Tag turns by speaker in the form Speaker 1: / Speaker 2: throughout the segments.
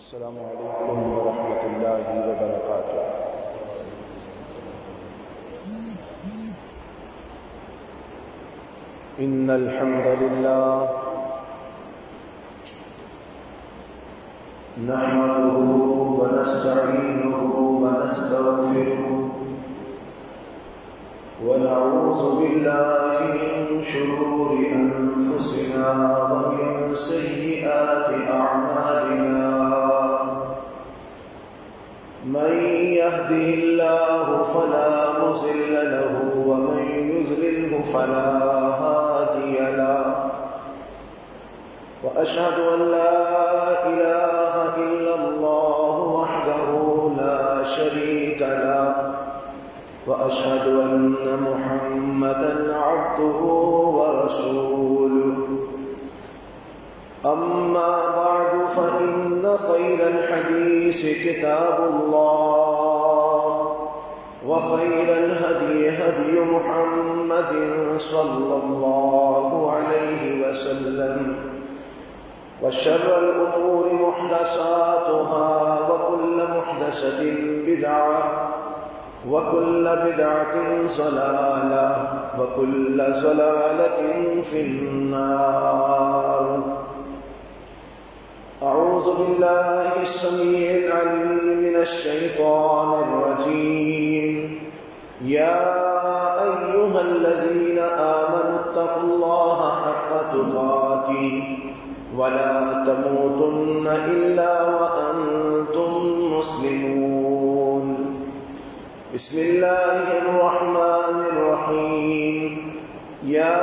Speaker 1: السلام علیکم ورحمۃ اللہ وبرکاتہ۔ ان الحمد للہ نحمده ونستعینه ونستغفره ونعوذ باللہ من شرور انفسنا ومن سیئات اعمالنا من يهده الله فلا مضل له ومن يضلل فلا هادي له وأشهد أن لا إله إلا الله وحده لا شريك له وأشهد أن محمدا عبده ورسوله أما بعد فإن خير الحديث كتاب الله وخير الهدي هدي محمد صلى الله عليه وسلم وشر الأمور محدثاتها وكل محدثة بدعة وكل بدعة ضلالة وكل ضلالة في النار۔ أعوذ بالله السميع العليم من الشيطان الرجيم۔ يا أيها الذين آمنوا اتقوا الله حق تقاته ولا تموتن إلا وأنتم مسلمون۔ بسم الله الرحمن الرحيم۔ يا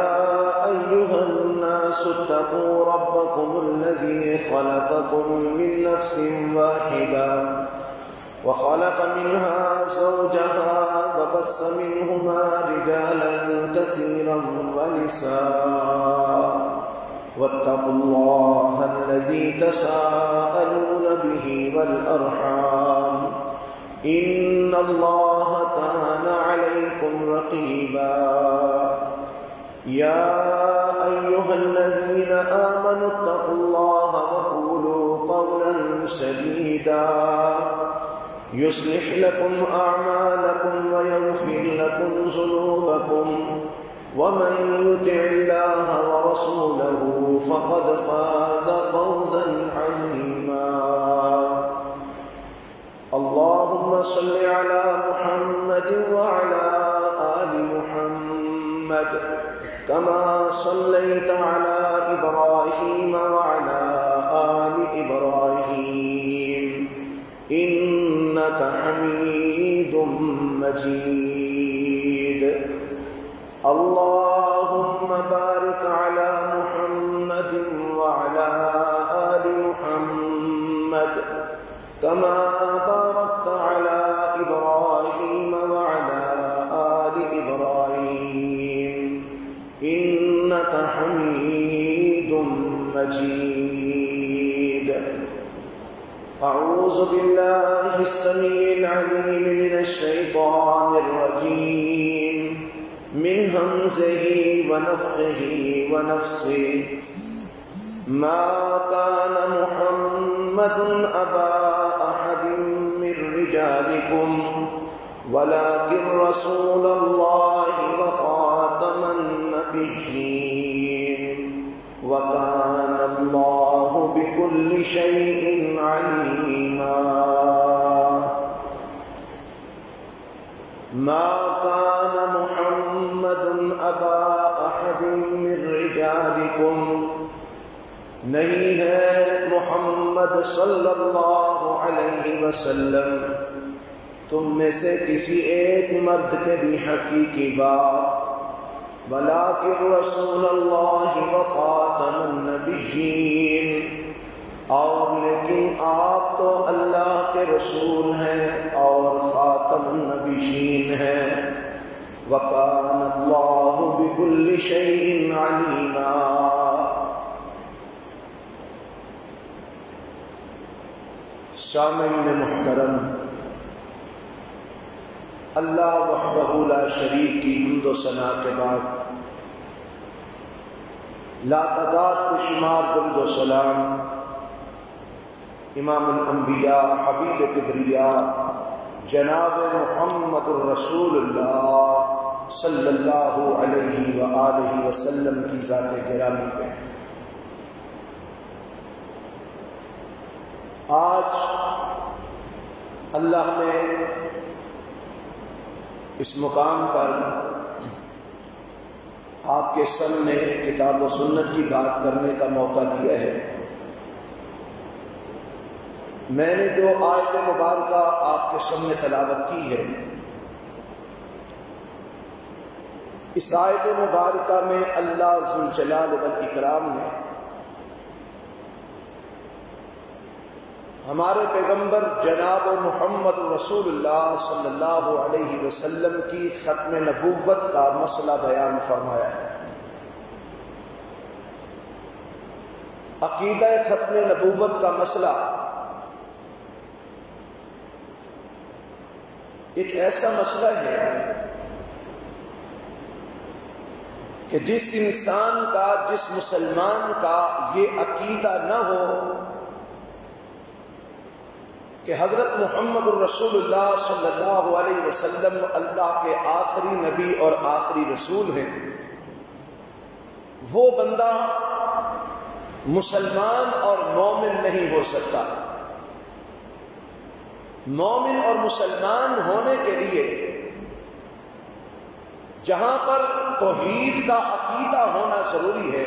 Speaker 1: أيها الناس اتقوا ربكم الذي خلقكم من نفس واحدة وخلق منها زوجها وبث منهما رجالا كثيرا ونساء واتقوا الله الذي تساءلون به والأرحام إن الله كان عليكم رقيبا۔ يا أيها الذين آمنوا اتقوا الله وقولوا قولا سديدا يصلح لكم أعمالكم ويغفر لكم ذنوبكم ومن يطع الله ورسوله فقد فاز فوزا عظيما۔ اللهم صل على محمد وعلى آل محمد كما صليت على إبراهيم وعلى آل إبراهيم إنك حميد مجيد۔ اللهم بارك على محمد وعلى آل محمد كما باركت على إبراهيم وعلى آل إبراهيم إنك حميد مجيد۔ أعوذ بالله السميع العليم من الشيطان الرجيم من همزه ونفخه ونفسه۔ ما كان محمد أبا أحد من رجالكم ولكن رسول الله وخاتم النبيين وكان الله بكل شيء عليما۔ ما كان محمد أبا أحد من رجالكم، نہیں ہے محمد صلی اللہ علیہ وسلم تم میں سے کسی ایک مرد کے بھی حقیقی باپ، ولیکن رسول اللہ وخاتم النبیین، اور لیکن آپ تو اللہ کے رسول ہیں اور خاتم النبیین ہیں۔ وکان اللہ بکل شیء علیما۔ سامعین محترم، اللہ وحدہ لا شریک کی حمد و ثنا کے بعد لا تعداد بشمار درود و سلام امام الانبیاء حبیب کبریاء جناب محمد الرسول اللہ صلی اللہ علیہ وآلہ وسلم کی ذات گرامی پہ آج اللہ نے اس مقام پر آپ کے سامنے کتاب و سنت کی بات کرنے کا موقع دیا ہے۔ میں نے جو آیت مبارکہ آپ کے سامنے تلاوت کی ہے، اس آیت مبارکہ میں اللہ ذوالجلال والاکرام نے ہمارے پیغمبر جناب محمد رسول اللہ صلی اللہ علیہ وسلم کی ختم نبوت کا مسئلہ بیان فرمایا ہے۔ عقیدہ ختم نبوت کا مسئلہ ایک ایسا مسئلہ ہے کہ جس انسان کا، جس مسلمان کا یہ عقیدہ نہ ہو کہ حضرت محمد الرسول اللہ صلی اللہ علیہ وسلم اللہ کے آخری نبی اور آخری رسول ہیں، وہ بندہ مسلمان اور مومن نہیں ہو سکتا۔ مومن اور مسلمان ہونے کے لیے جہاں پر توحید کا عقیدہ ہونا ضروری ہے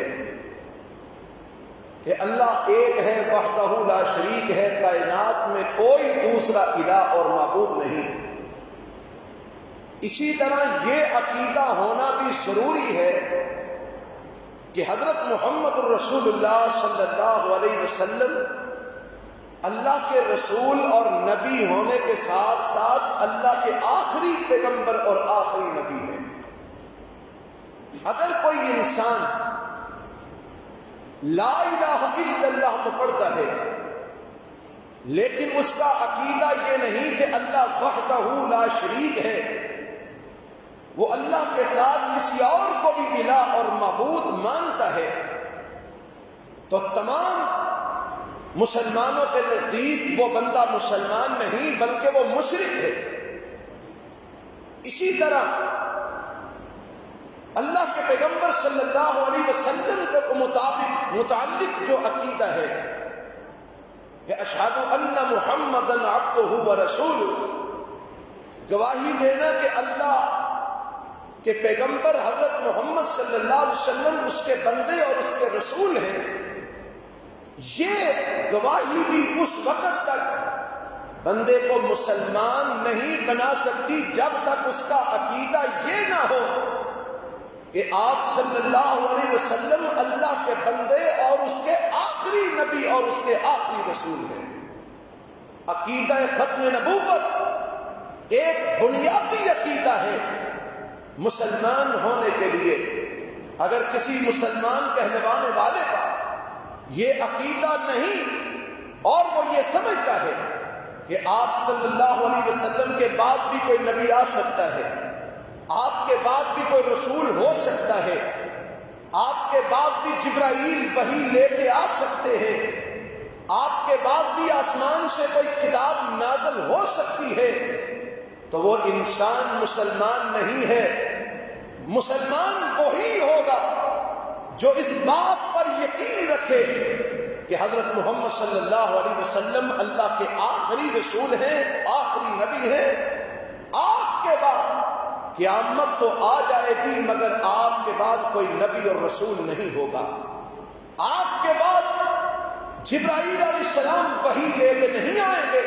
Speaker 1: کہ اللہ ایک ہے، وحدہ لا شریک ہے، کائنات میں کوئی دوسرا الہ اور معبود نہیں، اسی طرح یہ عقیدہ ہونا بھی ضروری ہے کہ حضرت محمد الرسول اللہ صلی اللہ علیہ وسلم اللہ کے رسول اور نبی ہونے کے ساتھ ساتھ اللہ کے آخری پیغمبر اور آخری نبی ہیں۔ اگر کوئی انسان لا الہ الا اللہ تو پڑھتا ہے لیکن اس کا عقیدہ یہ نہیں کہ اللہ وحدہ لا شریک ہے، وہ اللہ کے ساتھ کسی اور کو بھی الہ اور معبود مانتا ہے، تو تمام مسلمانوں کے نزدیک وہ بندہ مسلمان نہیں بلکہ وہ مشرک ہے۔ اسی طرح اللہ کے پیغمبر صلی اللہ علیہ وسلم کے متعلق جو عقیدہ ہے کہ اشہد ان محمدًا عبدہ ورسولہ، گواہی دینا کہ اللہ کے پیغمبر حضرت محمد صلی اللہ علیہ وسلم اس کے بندے اور اس کے رسول ہیں، یہ گواہی بھی اس وقت تک بندے کو مسلمان نہیں بنا سکتی جب تک اس کا عقیدہ یہ نہ ہو کہ آپ صلی اللہ علیہ وسلم اللہ کے بندے اور اس کے آخری نبی اور اس کے آخری رسول ہیں۔ عقیدہ ختم نبوت ایک بنیادی عقیدہ ہے مسلمان ہونے کے لیے۔ اگر کسی مسلمان کہلوانے والے کا یہ عقیدہ نہیں اور وہ یہ سمجھتا ہے کہ آپ صلی اللہ علیہ وسلم کے بعد بھی کوئی نبی آ سکتا ہے، آپ کے بعد بھی کوئی رسول ہو سکتا ہے، آپ کے بعد بھی جبرائیل وحی لے کے آ سکتے ہیں، آپ کے بعد بھی آسمان سے کوئی کتاب نازل ہو سکتی ہے، تو وہ انسان مسلمان نہیں ہے۔ مسلمان وہی ہوگا جو اس بات پر یقین رکھے کہ حضرت محمد صلی اللہ علیہ وسلم اللہ کے آخری رسول ہیں، آخری نبی ہیں۔ آپ کے بعد قیامت تو آ جائے گی مگر آپ کے بعد کوئی نبی اور رسول نہیں ہوگا۔ آپ کے بعد جبرائیل علیہ السلام وحی لے کے نہیں آئیں گے۔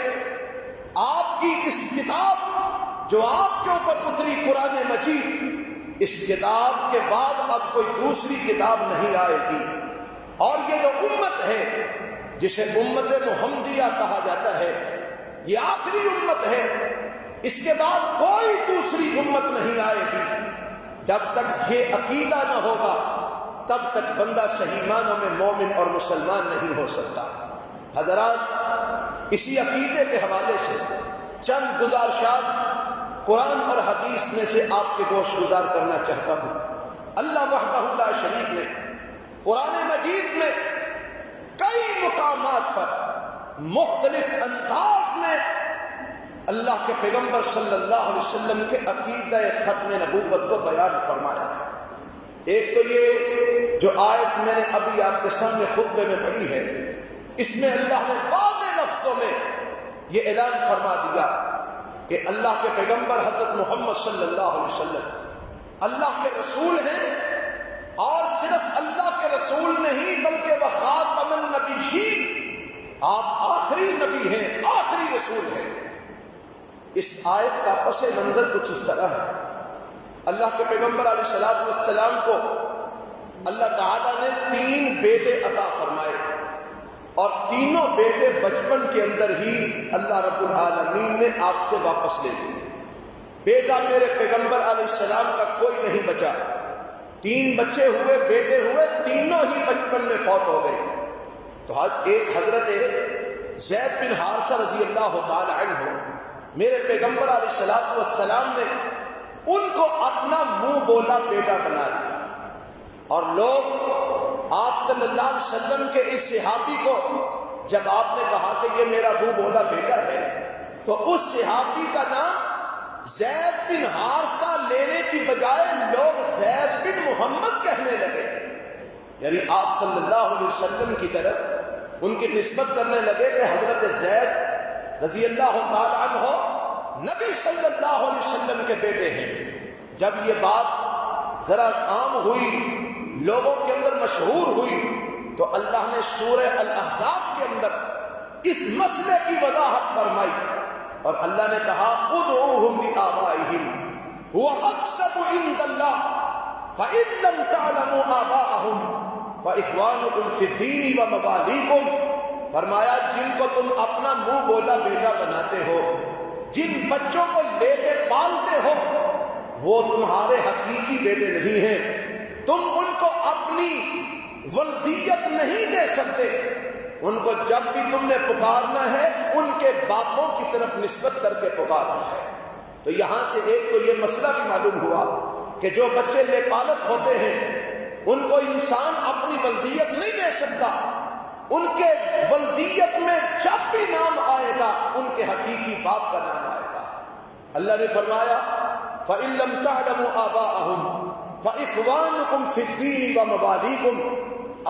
Speaker 1: آپ کی اس کتاب جو آپ کے اوپر اتری قرآن مجید، اس کتاب کے بعد اب کوئی دوسری کتاب نہیں آئے گی، اور یہ جو امت ہے جسے امت محمدیہ کہا جاتا ہے، یہ آخری امت ہے، اس کے بعد کوئی دوسری امت نہیں آئے گی۔ جب تک یہ عقیدہ نہ ہوگا تب تک بندہ صحیح معنوں میں مومن اور مسلمان نہیں ہو سکتا۔ حضرات، اسی عقیدے کے حوالے سے چند گزارشات قرآن اور حدیث میں سے آپ کے گوش گزار کرنا چاہتا ہوں۔ اللہ وحدہ لا شریک نے قرآن مجید میں کئی مقامات پر مختلف انداز میں اللہ کے پیغمبر صلی اللہ علیہ وسلم کے عقیدہ ختم نبوت کو بیان فرمایا ہے۔ ایک تو یہ جو آیت میں نے ابھی آپ کے سامنے خطبے میں پڑھی ہے، اس میں اللہ نے واضح لفظوں میں یہ اعلان فرما دیا کہ اللہ کے پیغمبر حضرت محمد صلی اللہ علیہ وسلم اللہ کے رسول ہیں، اور صرف اللہ کے رسول نہیں بلکہ وہ خاتم النبیین، آپ آخری نبی ہیں، آخری رسول ہیں۔ اس آیت کا پس منظر کچھ اس طرح ہے، اللہ کے پیغمبر علیہ الصلوۃ والسلام کو اللہ تعالیٰ نے 3 بیٹے عطا فرمائے، اور تینوں بیٹے بچپن کے اندر ہی اللہ رب العالمین نے آپ سے واپس لے لیے۔ بیٹا میرے پیغمبر علیہ السلام کا کوئی نہیں بچا، 3 بچے ہوئے، بیٹے ہوئے، تینوں ہی بچپن میں فوت ہو گئے۔ تو ایک حضرت زید بن حارثہ رضی اللہ تعالی عنہ، میرے پیغمبر علیہ الصلوۃ والسلام نے ان کو اپنا منہ بولا بیٹا بنا دیا، اور لوگ آپ صلی اللہ علیہ وسلم کے اس صحابی کو جب آپ نے کہا کہ یہ میرا منہ بولا بیٹا ہے، تو اس صحابی کا نام زید بن حارثہ لینے کی بجائے لوگ زید بن محمد کہنے لگے، یعنی آپ صلی اللہ علیہ وسلم کی طرف ان کی نسبت کرنے لگے کہ حضرت زید رضی اللہ تعالی عنہ نبی صلی اللہ علیہ وسلم کے بیٹے ہیں۔ جب یہ بات ذرا عام ہوئی، لوگوں کے اندر مشہور ہوئی، تو اللہ نے سورہ الاحزاب کے اندر اس مسئلے کی وضاحت فرمائی، اور اللہ نے کہا ادعوہم لآبائہم هو اقسط عند اللہ فإن لم تعلموا آباءہم فإخوانکم فی الدین وموالیکم۔ فرمایا جن کو تم اپنا منہ بولا بیٹا بناتے ہو، جن بچوں کو لے کے پالتے ہو، وہ تمہارے حقیقی بیٹے نہیں ہیں، تم ان کو اپنی ولدیت نہیں دے سکتے، ان کو جب بھی تم نے پکارنا ہے ان کے باپوں کی طرف نسبت کر کے پکارنا ہے۔ تو یہاں سے ایک تو یہ مسئلہ بھی معلوم ہوا کہ جو بچے لے پالک ہوتے ہیں ان کو انسان اپنی ولدیت نہیں دے سکتا، ان کے ولدیت میں جب بھی نام آئے گا ان کے حقیقی باپ کا نام آئے گا۔ اللہ نے فرمایا فَإِن لَّمْ تَعْلَمُوا آبَاءَهُمْ فَإِخْوَانُكُمْ فِي الدِّينِ وَمَوَالِيكُمْ،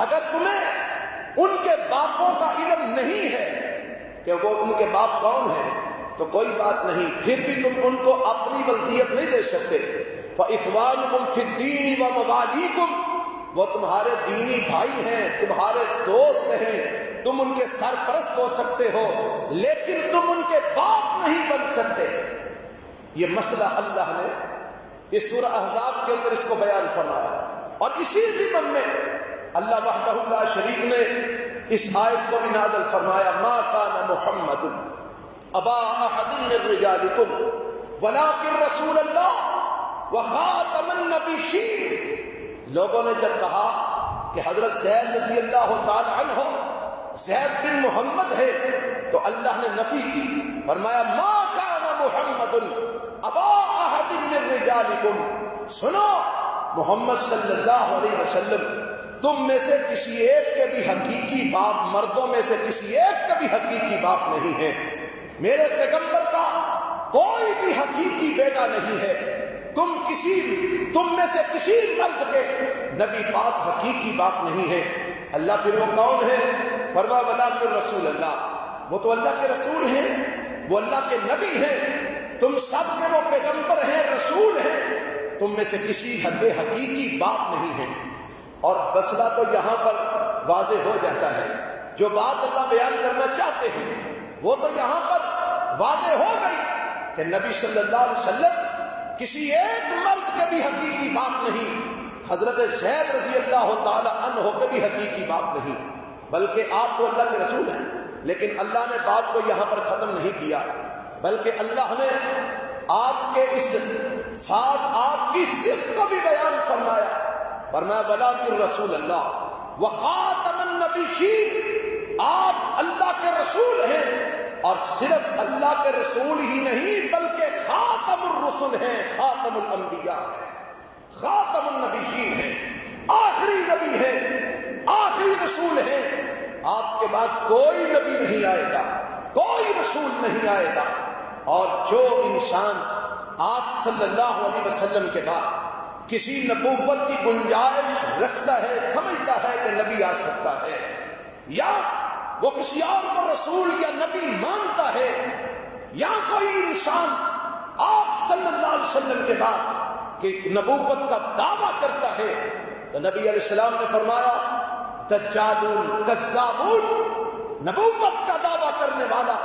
Speaker 1: اگر تمہیں ان کے باپوں کا علم نہیں ہے کہ وہ ان کے باپ کون ہیں تو کوئی بات نہیں، پھر بھی تم ان کو اپنی ولدیت نہیں دے سکتے۔ فَإِخْوَانُكُمْ فِي الدِّينِ وَمَوَالِيكُمْ، وہ تمہارے دینی بھائی ہیں، تمہارے دوست ہیں، تم ان کے سرپرست ہو سکتے ہو، لیکن تم ان کے باپ نہیں بن سکتے۔ یہ مسئلہ اللہ نے اس سورہ احزاب کے اندر اس کو بیان فرمایا، اور اسی ضمن میں اللہ وحدہ لا شریک نے اس آیت کو بھی نازل فرمایا ما کان محمد ابا احد من رجالکم ولکن رسول اللہ وخاتم النبیین۔ لوگوں نے جب کہا کہ حضرت زید رضی اللہ تعالی عنہ زید بن محمد ہے تو اللہ نے نفی کی، فرمایا ما کان محمد ابا احد من رجالکم، سنو محمد صلی اللہ علیہ وسلم تم میں سے کسی ایک کے بھی حقیقی باپ، مردوں میں سے کسی ایک کا بھی حقیقی باپ نہیں ہے، میرے پیغمبر کا کوئی بھی حقیقی بیٹا نہیں ہے، تم میں سے کسی مرد کے نبی پاک حقیقی باپ نہیں ہے۔ اللہ پھر وہ کون ہے؟ فرمایا ولکن رسول اللہ، وہ تو اللہ کے رسول ہیں، وہ اللہ کے نبی ہیں، تم سب کے وہ پیغمبر ہیں، رسول ہیں، تم میں سے کسی حقیقی باپ نہیں ہے۔ اور مسئلہ تو یہاں پر واضح ہو جاتا ہے، جو بات اللہ بیان کرنا چاہتے ہیں وہ تو یہاں پر واضح ہو گئی کہ نبی صلی اللہ علیہ وسلم کسی ایک مرد کے بھی حقیقی باپ نہیں، حضرت زید رضی اللہ تعالی عنہ کے بھی حقیقی باپ نہیں، بلکہ آپ تو اللہ کے رسول ہیں۔ لیکن اللہ نے بات کو یہاں پر ختم نہیں کیا، بلکہ اللہ نے آپ کے اس ساتھ آپ کی صفت کو بھی بیان فرمایا، فرمایا ولکن رسول اللہ وخاتم النبیین، آپ اللہ کے رسول ہیں، اور صرف اللہ کے رسول ہی نہیں بلکہ خاتم الرسل ہیں، خاتم الانبیاء ہیں، خاتم النبیین ہیں، آخری نبی ہیں، آخری رسول ہیں۔ آپ کے بعد کوئی نبی نہیں آئے گا، کوئی رسول نہیں آئے گا، اور جو انسان آپ صلی اللہ علیہ وسلم کے بعد کسی نبوت کی گنجائش رکھتا ہے، سمجھتا ہے کہ نبی آ سکتا ہے، یا وہ کسی اور کو رسول یا نبی مانتا ہے، یا کوئی انسان آپ صلی اللہ علیہ وسلم کے بعد کہ نبوت کا دعویٰ کرتا ہے، تو نبی علیہ السلام نے فرمایا دجالون کذابون، نبوت کا دعویٰ کرنے والا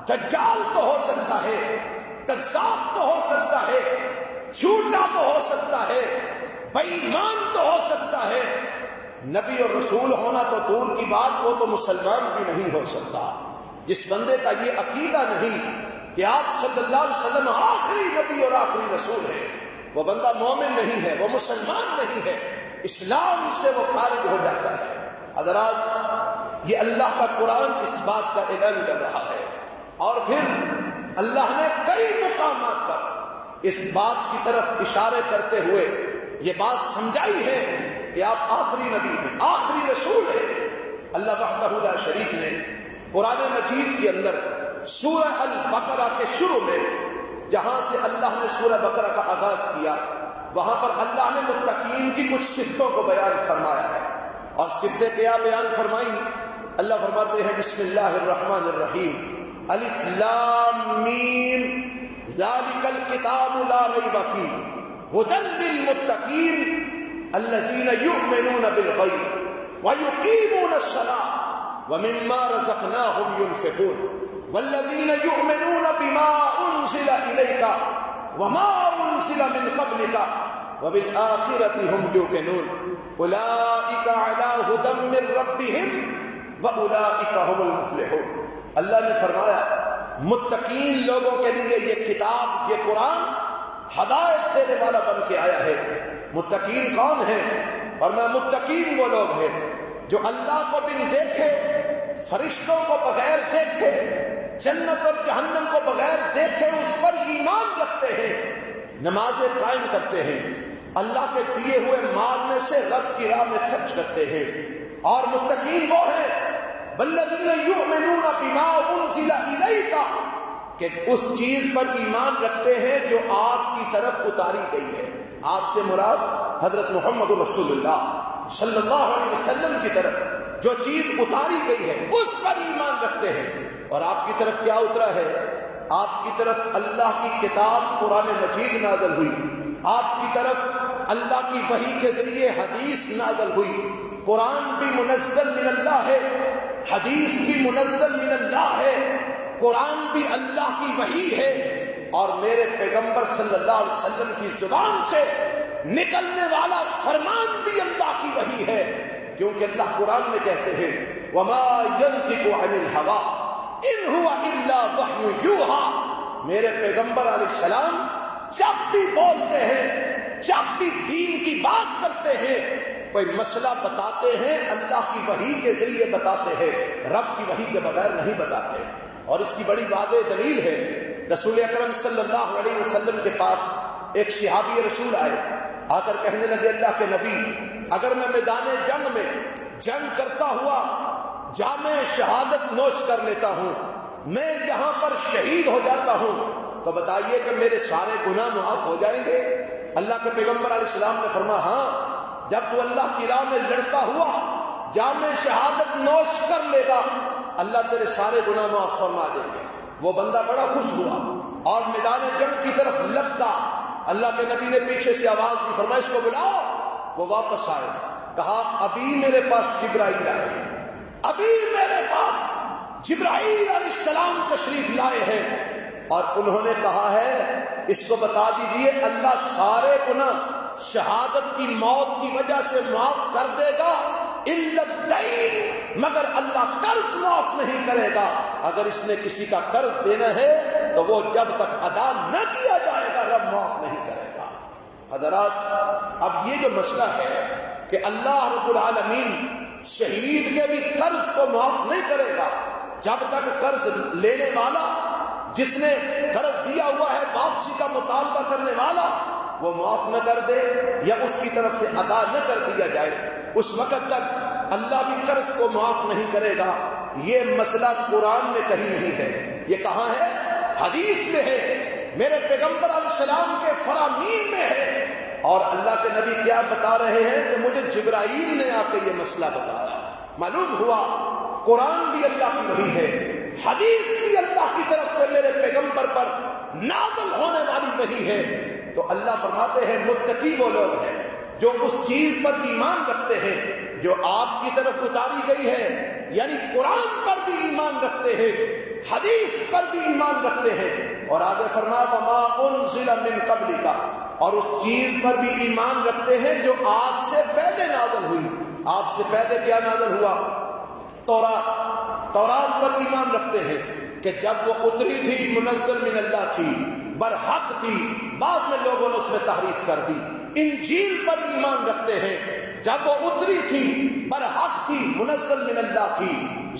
Speaker 1: دجال تو ہو سکتا ہے، کذاب تو ہو سکتا ہے، جھوٹا تو ہو سکتا ہے، بے ایمان تو ہو سکتا ہے، نبی اور رسول ہونا تو دور کی بات، وہ تو مسلمان بھی نہیں ہو سکتا۔ جس بندے کا یہ عقیدہ نہیں کہ آپ صلی اللہ علیہ وسلم آخری نبی اور آخری رسول ہے، وہ بندہ مومن نہیں ہے، وہ مسلمان نہیں ہے، اسلام سے وہ خارج ہو جاتا ہے۔ حضرات، یہ اللہ کا قرآن اس بات کا اعلان کر رہا ہے، اور پھر اللہ نے کئی مقامات پر اس بات کی طرف اشارے کرتے ہوئے یہ بات سمجھائی ہے کہ آپ آخری نبی ہیں، آخری رسول ہیں۔ اللہ وحدہ لا شریک نے قرآن مجید کے اندر سورہ البقرہ کے شروع میں جہاں سے اللہ نے سورہ بقرہ کا آغاز کیا، وہاں پر اللہ نے متقین کی کچھ صفتوں کو بیان فرمایا ہے، اور صفتیں کیا بیان فرمائی؟ اللہ فرماتے ہیں بسم اللہ الرحمن الرحیم، الف لام میم ذالک الکتاب لا ریب فیہ ھدی للمتقین الذین یؤمنون بالغیب ویقیمون الصلاۃ ومما رزقناہم ينفقون والذین یؤمنون بما انزل الیک وما انزل من قبلک وبالآخرۃ ھم یوقنون اولئک علی ھدی من ربہم واولئک ھم المفلحون۔ اللہ نے فرمایا متقین لوگوں کے لیے یہ کتاب، یہ قرآن ہدایت دینے والا بن کے آیا ہے۔ متقین کون ہیں؟ اور میں متقین وہ لوگ ہیں جو اللہ کو بن دیکھے، فرشتوں کو بغیر دیکھے، جنت اور جہنم کو بغیر دیکھے اس پر ایمان رکھتے ہیں، نمازیں قائم کرتے ہیں، اللہ کے دیے ہوئے مال میں سے رب کی راہ میں خرچ کرتے ہیں۔ اور متقین وہ ہیں والذین یؤمنون بما انزل الیک، کہ اس چیز پر ایمان رکھتے ہیں جو آپ کی طرف اتاری گئی ہے۔ آپ سے مراد حضرت محمد رسول اللہ صلی اللہ علیہ وسلم کی طرف جو چیز اتاری گئی ہے اس پر ایمان رکھتے ہیں۔ اور آپ کی طرف کیا اترا ہے؟ آپ کی طرف اللہ کی کتاب قرآن مجید نازل ہوئی، آپ کی طرف اللہ کی وحی کے ذریعے حدیث نازل ہوئی۔ قرآن بھی منزل من اللہ ہے، حدیث بھی منزل من اللہ ہے، قرآن بھی اللہ کی وحی ہے، اور میرے پیغمبر صلی اللہ علیہ وسلم کی زبان سے نکلنے والا فرمان بھی اللہ کی وحی ہے، کیونکہ اللہ قرآن میں کہتے ہیں وَمَا يَنْطِقُ عَنِ الْهَوَىٰ إِنْ هُوَ إِلَّا وَحْيٌ يُوحَىٰ۔ میرے پیغمبر علیہ السلام جب بھی بولتے ہیں، جب بھی دین کی بات کرتے ہیں، کوئی مسئلہ بتاتے ہیں اللہ کی وحی کے ذریعے بتاتے ہیں، رب کی وحی کے بغیر نہیں بتاتے۔ اور اس کی بڑی واضح دلیل ہے، رسول اکرم صلی اللہ علیہ وسلم کے پاس ایک صحابی رسول آئے، آ کر کہنے لگے اللہ کے نبی، اگر میں میدان جنگ میں جنگ کرتا ہوا جام شہادت نوش کر لیتا ہوں، میں یہاں پر شہید ہو جاتا ہوں، تو بتائیے کہ میرے سارے گناہ معاف ہو جائیں گے؟ اللہ کے پیغمبر علیہ السلام نے فرمایا ہاں، جب تو اللہ کی راہ میں لڑتا ہوا جام شہادت نوش کر لے گا اللہ تیرے سارے گناہ معاف فرما دیں گے۔ وہ بندہ بڑا خوش ہوا اور میدان جنگ کی طرف لپکا۔ اللہ کے نبی نے پیچھے سے آواز دی، فرمایا اس کو بلاؤ۔ وہ واپس آئے، کہا ابھی میرے پاس جبرائیل آئے، ابھی میرے پاس جبرائیل علیہ السلام تشریف لائے ہیں، اور انہوں نے کہا ہے اس کو بتا دیجئے اللہ سارے گناہ شہادت کی موت کی وجہ سے معاف کر دے گا الا الدین، مگر اللہ قرض معاف نہیں کرے گا۔ اگر اس نے کسی کا قرض دینا ہے تو وہ جب تک ادا نہ کیا جائے گا رب معاف نہیں کرے گا۔ حضرات، اب یہ جو مسئلہ ہے کہ اللہ رب العالمین شہید کے بھی قرض کو معاف نہیں کرے گا جب تک قرض لینے والا، جس نے قرض دیا ہوا ہے واپسی کا مطالبہ کرنے والا، وہ معاف نہ کر دے یا اس کی طرف سے ادا نہ کر دیا جائے، اس وقت تک اللہ بھی قرض کو معاف نہیں کرے گا، یہ مسئلہ قرآن میں کہیں نہیں ہے، یہ کہاں ہے؟ حدیث میں ہے، میرے پیغمبر علیہ السلام کے فرامین میں ہے۔ اور اللہ کے نبی کیا بتا رہے ہیں کہ مجھے جبرائیل نے آ کے یہ مسئلہ بتایا۔ معلوم ہوا قرآن بھی اللہ کی وحی ہے، حدیث بھی اللہ کی طرف سے میرے پیغمبر پر نازل ہونے والی وحی ہے۔ تو اللہ فرماتے ہیں متقی وہ لوگ ہیں جو اس چیز پر ایمان رکھتے ہیں جو آپ کی طرف اتاری گئی ہے، یعنی قرآن پر بھی ایمان رکھتے ہیں، حدیث پر بھی ایمان رکھتے ہیں۔ اور آگے فرمایا وما انزل من قبلک، اور اس چیز پر بھی ایمان رکھتے ہیں جو آپ سے پہلے نازل ہوئی۔ آپ سے پہلے کیا نازل ہوا؟ تورات پر ایمان رکھتے ہیں کہ جب وہ اتری تھی منزل من اللہ تھی، برحق تھی، بعد میں لوگوں نے اس میں تحریف کر دی۔ انجیل پر ایمان رکھتے ہیں، جب وہ اتری تھی برحق تھی، منزل من اللہ تھی۔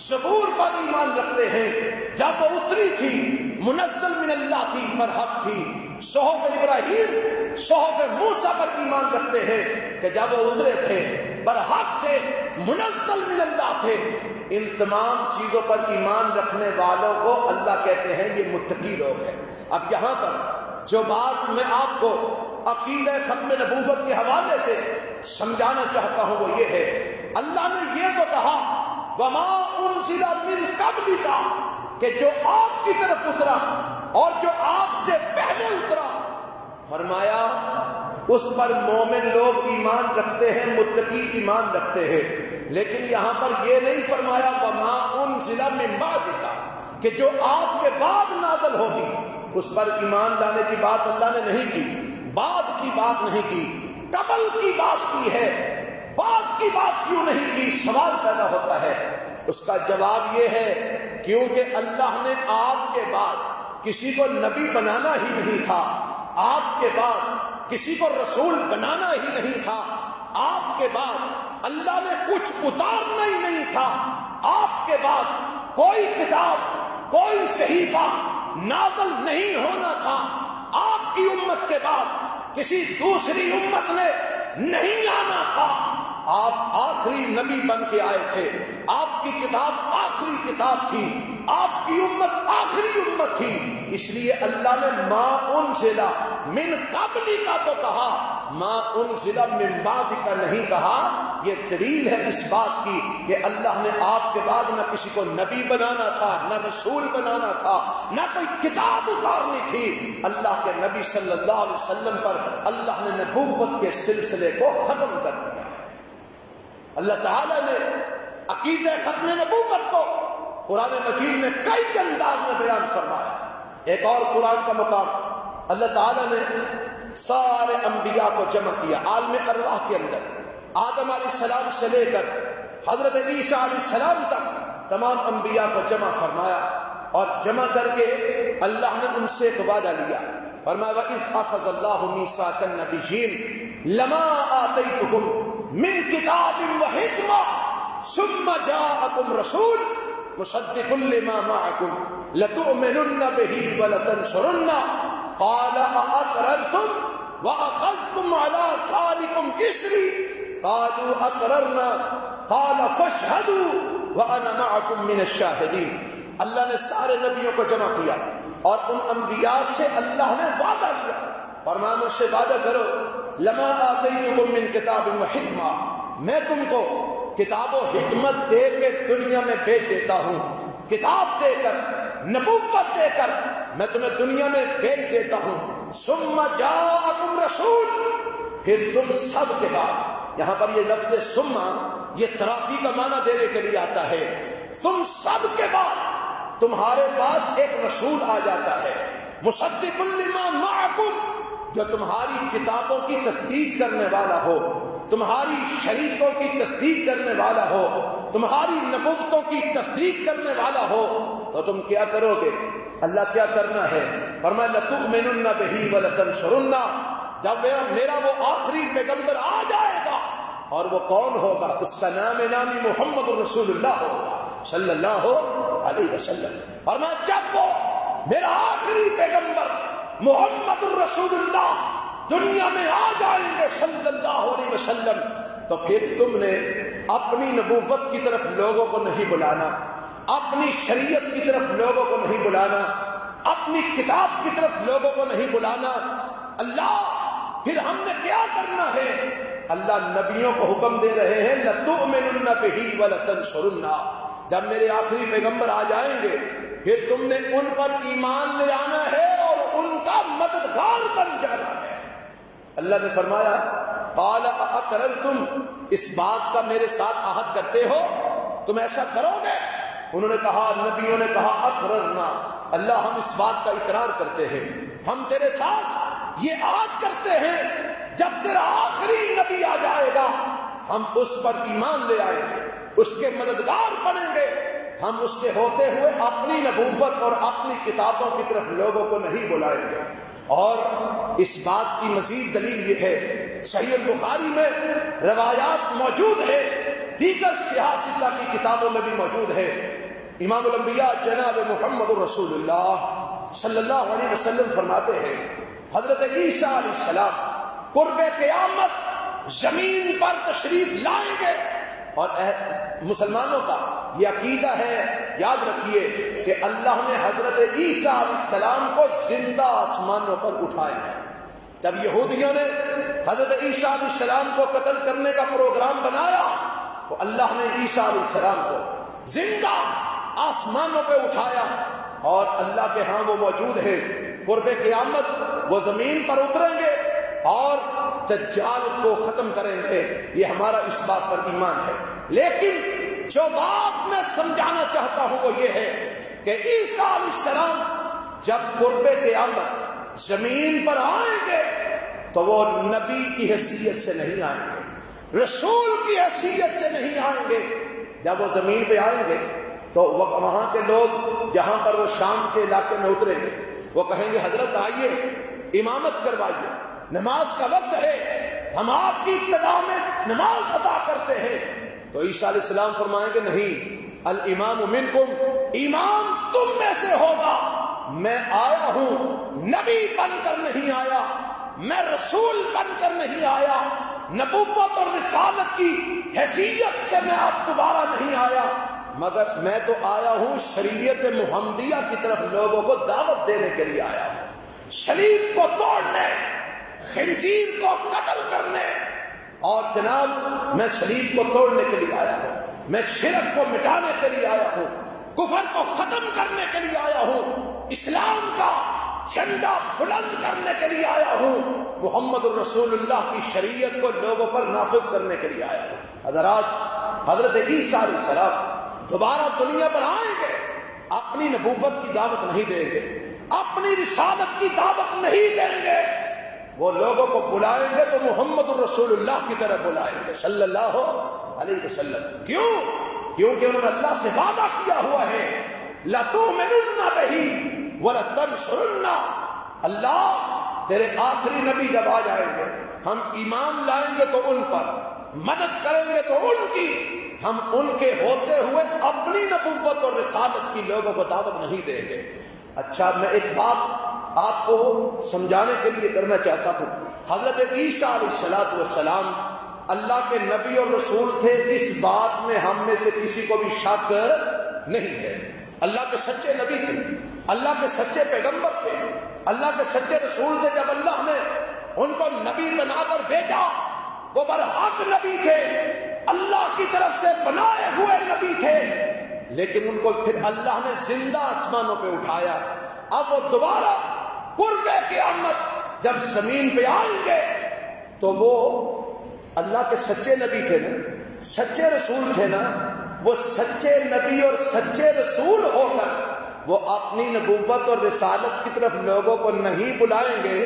Speaker 1: زبور پر ایمان رکھتے ہیں، جب وہ اتری تھی منزل من اللہ تھی، برحق تھی۔ صحف ابراہیم، صحف موسیٰ پر ایمان رکھتے ہیں کہ جب وہ اترے تھے برحق تھے، منزل من اللہ تھے۔ ان تمام چیزوں پر ایمان رکھنے والوں کو اللہ کہتے ہیں یہ متقی لوگ ہیں۔ اب یہاں پر جو بات میں آپ کو عقیدہ ختم نبوت کے حوالے سے سمجھانا چاہتا ہوں وہ یہ ہے، اللہ نے یہ تو کہا وما انزل من قبلک، کہ جو آپ کی طرف اترا اور جو آپ سے پہلے اترا، فرمایا اس پر مومن لوگ ایمان رکھتے ہیں، متقی ایمان رکھتے ہیں۔ لیکن یہاں پر یہ نہیں فرمایا وما انزل من بعدک، کہ جو آپ کے بعد نازل ہوگی اس پر ایمان لانے کی بات اللہ نے نہیں کی، بعد کی بات نہیں کی، قبل کی بات کی ہے، بعد کی بات کیوں نہیں کی؟ سوال پیدا ہوتا ہے۔ اس کا جواب یہ ہے کیونکہ اللہ نے آپ کے بعد کسی کو نبی بنانا ہی نہیں تھا، آپ کے بعد کسی کو رسول بنانا ہی نہیں تھا، آپ کے بعد اللہ نے کچھ اتارنا ہی نہیں تھا، آپ کے بعد کوئی کتاب، کوئی صحیفہ نازل نہیں ہونا تھا، آپ کی امت کے بعد کسی دوسری امت نے نہیں آنا تھا، آپ آخری نبی بن کے آئے تھے، آپ کی کتاب آخری کتاب تھی، آپ کی امت آخری امت تھی۔ اس لیے اللہ نے ما انزل من قبلی کا تو کہا، ما انزل من بعد کا نہیں کہا۔ یہ دلیل ہے اس بات کی کہ اللہ نے آپ کے بعد نہ کسی کو نبی بنانا تھا، نہ رسول بنانا تھا، نہ کوئی کتاب اتارنی تھی۔ اللہ کے نبی صلی اللہ علیہ وسلم پر اللہ نے نبوت کے سلسلے کو ختم کر دیا۔ اللہ تعالیٰ نے عقیدہ ختم نبوت کو قرآن مجید میں کئی انداز میں بیان فرمایا۔ ایک اور قرآن کا مقام، اللہ تعالیٰ نے سارے انبیاء کو جمع کیا عالم ارواح کے اندر، آدم علیہ السلام سے لے کر حضرت عیسیٰ علیہ السلام تک تمام انبیاء کو جمع فرمایا، اور جمع کر کے اللہ نے ان سے ایک وعدہ لیا، فرمایا وَإِذْ أَخَذَ اللَّهُ مِيثَاقَ النَّبِيِّينَ لَمَا آتَيْتُكُم من کتاب وحکمہ ثم جاءکم رسول مصدق لما معکم لتؤمنن به ولتنصرنہ قال أأقررتم وأخذتم على ذلكم إصري قالوا أقررنا قال فاشهدوا وأنا معكم من الشاهدين۔ اللہ نے سارے نبیوں کو جمع کیا اور ان انبیاء سے اللہ نے وعدہ کیا، فرمایا مجھ سے وعدہ کرو لما آتیتکم من کتاب و حکمہ، میں تم کو کتاب و حکمت دے کے دنیا میں بھیج دیتا ہوں، کتاب دے کر، نبوت دے کر میں تمہیں دنیا میں بھیج دیتا ہوں۔ ثم جاءکم رسول، پھر تم سب کے بعد، یہاں پر یہ لفظ ثم یہ تراخی کا معنی دینے کے لیے آتا ہے، تم سب کے بعد تمہارے پاس ایک رسول آ جاتا ہے، مصدق لما معکم، جو تمہاری کتابوں کی تصدیق کرنے والا ہو، تمہاری شریعتوں کی تصدیق کرنے والا ہو، تمہاری نبوتوں کی تصدیق کرنے والا ہو، تو تم کیا کرو گے؟ اللہ کیا کرنا ہے؟ فرمایا لتؤمنن بہ ولتنصرنہ، جب میرا وہ آخری پیغمبر آ جائے گا، اور وہ کون ہوگا؟ اس کا نام نامی محمد رسول اللہ ہوگا صلی اللہ علیہ وسلم۔ فرمایا جب وہ میرا آخری پیغمبر محمد الرسول اللہ دنیا میں آ جائیں گے صلی اللہ علیہ وسلم، تو پھر تم نے اپنی نبوت کی طرف لوگوں کو نہیں بلانا، اپنی شریعت کی طرف لوگوں کو نہیں بلانا، اپنی کتاب کی طرف لوگوں کو نہیں بلانا۔ اللہ پھر ہم نے کیا کرنا ہے؟ اللہ نبیوں کو حکم دے رہے ہیں لَتُؤْمِنُنَّ بِهِ وَلَتَنْصُرُنَّ، جب میرے آخری پیغمبر آ جائیں گے پھر تم نے ان پر ایمان لے آنا ہے اور ان کا مددگار بن جانا ہے۔ اللہ نے فرمایا قَالَ أَأَقْرَرْتُمْ، اس بات کا میرے ساتھ عہد کرتے ہو، تم ایسا کرو گے؟ انہوں نے کہا، نبیوں نے کہا اقررنا، اللہ ہم اس بات کا اقرار کرتے ہیں، ہم تیرے ساتھ یہ عہد کرتے ہیں جب تیرا آخری نبی آ جائے گا ہم اس پر ایمان لے آئیں گے، اس کے مددگار بنیں گے، ہم اس کے ہوتے ہوئے اپنی نبوت اور اپنی کتابوں کی طرف لوگوں کو نہیں بلائیں گے۔ اور اس بات کی مزید دلیل یہ ہے، صحیح البخاری میں روایات موجود ہے، دیگر سیاہ ستہ کی کتابوں میں بھی موجود ہے۔ امام الانبیاء جناب محمد رسول اللہ صلی اللہ علیہ وسلم فرماتے ہیں حضرت عیسیٰ علیہ السلام قرب قیامت زمین پر تشریف لائیں گے، اور مسلمانوں کا یہ عقیدہ ہے، یاد رکھیے کہ اللہ نے حضرت عیسیٰ علیہ السلام کو زندہ آسمانوں پر اٹھایا ہے۔ جب یہودیوں نے حضرت عیسیٰ علیہ السلام کو قتل کرنے کا پروگرام بنایا تو اللہ نے عیسیٰ علیہ السلام کو زندہ آسمانوں پہ اٹھایا، اور اللہ کے ہاں وہ موجود ہے۔ قرب قیامت وہ زمین پر اتریں گے اور دجال کو ختم کریں گے، یہ ہمارا اس بات پر ایمان ہے۔ لیکن جو بات میں سمجھانا چاہتا ہوں وہ یہ ہے کہ عیسیٰ علیہ السلام جب قرب قیامت زمین پر آئیں گے تو وہ نبی کی حیثیت سے نہیں آئیں گے، رسول کی حیثیت سے نہیں آئیں گے۔ جب وہ زمین پہ آئیں گے تو وہاں کے لوگ جہاں پر وہ شام کے علاقے میں اتریں گے وہ کہیں گے حضرت آئیے امامت کروائیے، نماز کا وقت ہے، ہم آپ کی ابتدا میں نماز ادا کرتے ہیں۔ تو عیسیٰ علیہ السلام فرمائیں گے نہیں، الامام منکم، امام تم میں سے ہوگا، میں آیا ہوں نبی بن کر نہیں آیا، میں رسول بن کر نہیں آیا، نبوت اور رسالت کی حیثیت سے میں اب دوبارہ نہیں آیا، مگر میں تو آیا ہوں شریعت محمدیہ کی طرف لوگوں کو دعوت دینے کے لیے آیا ہوں، صلیب کو توڑنے، خنزیر کو قتل کرنے، اور جناب میں صلیب کو توڑنے کے لیے آیا ہوں، میں شرک کو مٹانے کے لیے آیا ہوں، کفر کو ختم کرنے کے لیے آیا ہوں، اسلام کا جھنڈا بلند کرنے کے لیے آیا ہوں، محمد الرسول اللہ کی شریعت کو لوگوں پر نافذ کرنے کے لیے آیا ہوں۔ حضرات، حضرت عیسیٰ علیہ السلام دوبارہ دنیا پر آئیں گے، اپنی نبوت کی دعوت نہیں دیں گے، اپنی رسالت کی دعوت نہیں دیں گے، وہ لوگوں کو بلائیں گے تو محمد الرسول اللہ کی طرح بلائیں گے صلی اللہ علیہ وسلم۔ کیوں؟ کیونکہ انہوں نے اللہ سے وعدہ کیا ہوا ہے لَتُؤْمِنُنَّ بِهِ وَلَتَنْصُرُنَّ، اللہ تیرے آخری نبی جب آ جائیں گے ہم ایمان لائیں گے تو ان پر، مدد کریں گے تو ان کی، ہم ان کے ہوتے ہوئے اپنی نبوت اور رسالت کی لوگوں کو دعوت نہیں دیں گے۔ اچھا، میں ایک بات آپ کو سمجھانے کے لیے کرنا چاہتا ہوں۔ حضرت عیسیٰ علیہ السلام اللہ کے نبی اور رسول تھے، اس بات میں ہم میں سے کسی کو بھی شک نہیں ہے۔ اللہ کے سچے نبی تھے، اللہ کے سچے پیغمبر تھے، اللہ کے سچے رسول تھے۔ جب اللہ نے ان کو نبی بنا کر بھیجا وہ برحق نبی تھے، اللہ کی طرف سے بنائے ہوئے نبی تھے، لیکن ان کو پھر اللہ نے زندہ آسمانوں پہ اٹھایا۔ اب وہ دوبارہ قرب قیامت جب زمین پہ آئیں گے تو وہ اللہ کے سچے نبی تھے نا، سچے رسول تھے نا، وہ سچے نبی اور سچے رسول ہو کر وہ اپنی نبوت اور رسالت کی طرف لوگوں کو نہیں بلائیں گے۔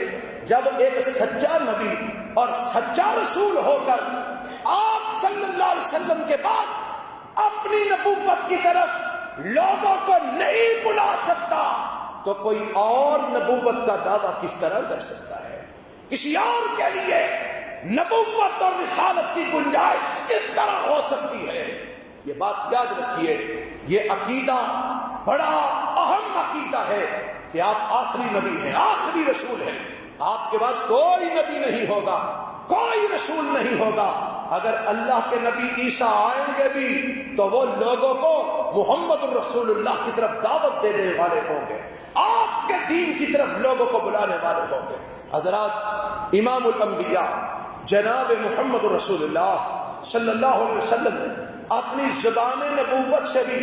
Speaker 1: جب ایک سچا نبی اور سچا رسول ہو کر آپ صلی اللہ علیہ وسلم کے بعد اپنی نبوت کی طرف لوگوں کو نہیں بلا سکتا تو کوئی اور نبوت کا دعویٰ کس طرح کر سکتا ہے؟ کسی اور کے لیے نبوت اور رسالت کی گنجائش کس طرح ہو سکتی ہے؟ یہ بات یاد رکھیے، یہ عقیدہ بڑا اہم عقیدہ ہے کہ آپ آخری نبی ہیں، آخری رسول ہیں، آپ کے بعد کوئی نبی نہیں ہوگا، کوئی رسول نہیں ہوگا، اگر اللہ کے نبی عیسیٰ آئیں گے بھی تو وہ لوگوں کو محمد الرسول اللہ کی طرف دعوت دینے والے ہوں گے، آپ کے دین کی طرف لوگوں کو بلانے والے ہوں گے۔ حضرات، امام الانبیاء جناب محمد الرسول اللہ صلی اللہ علیہ وسلم نے اپنی زبان نبوت سے بھی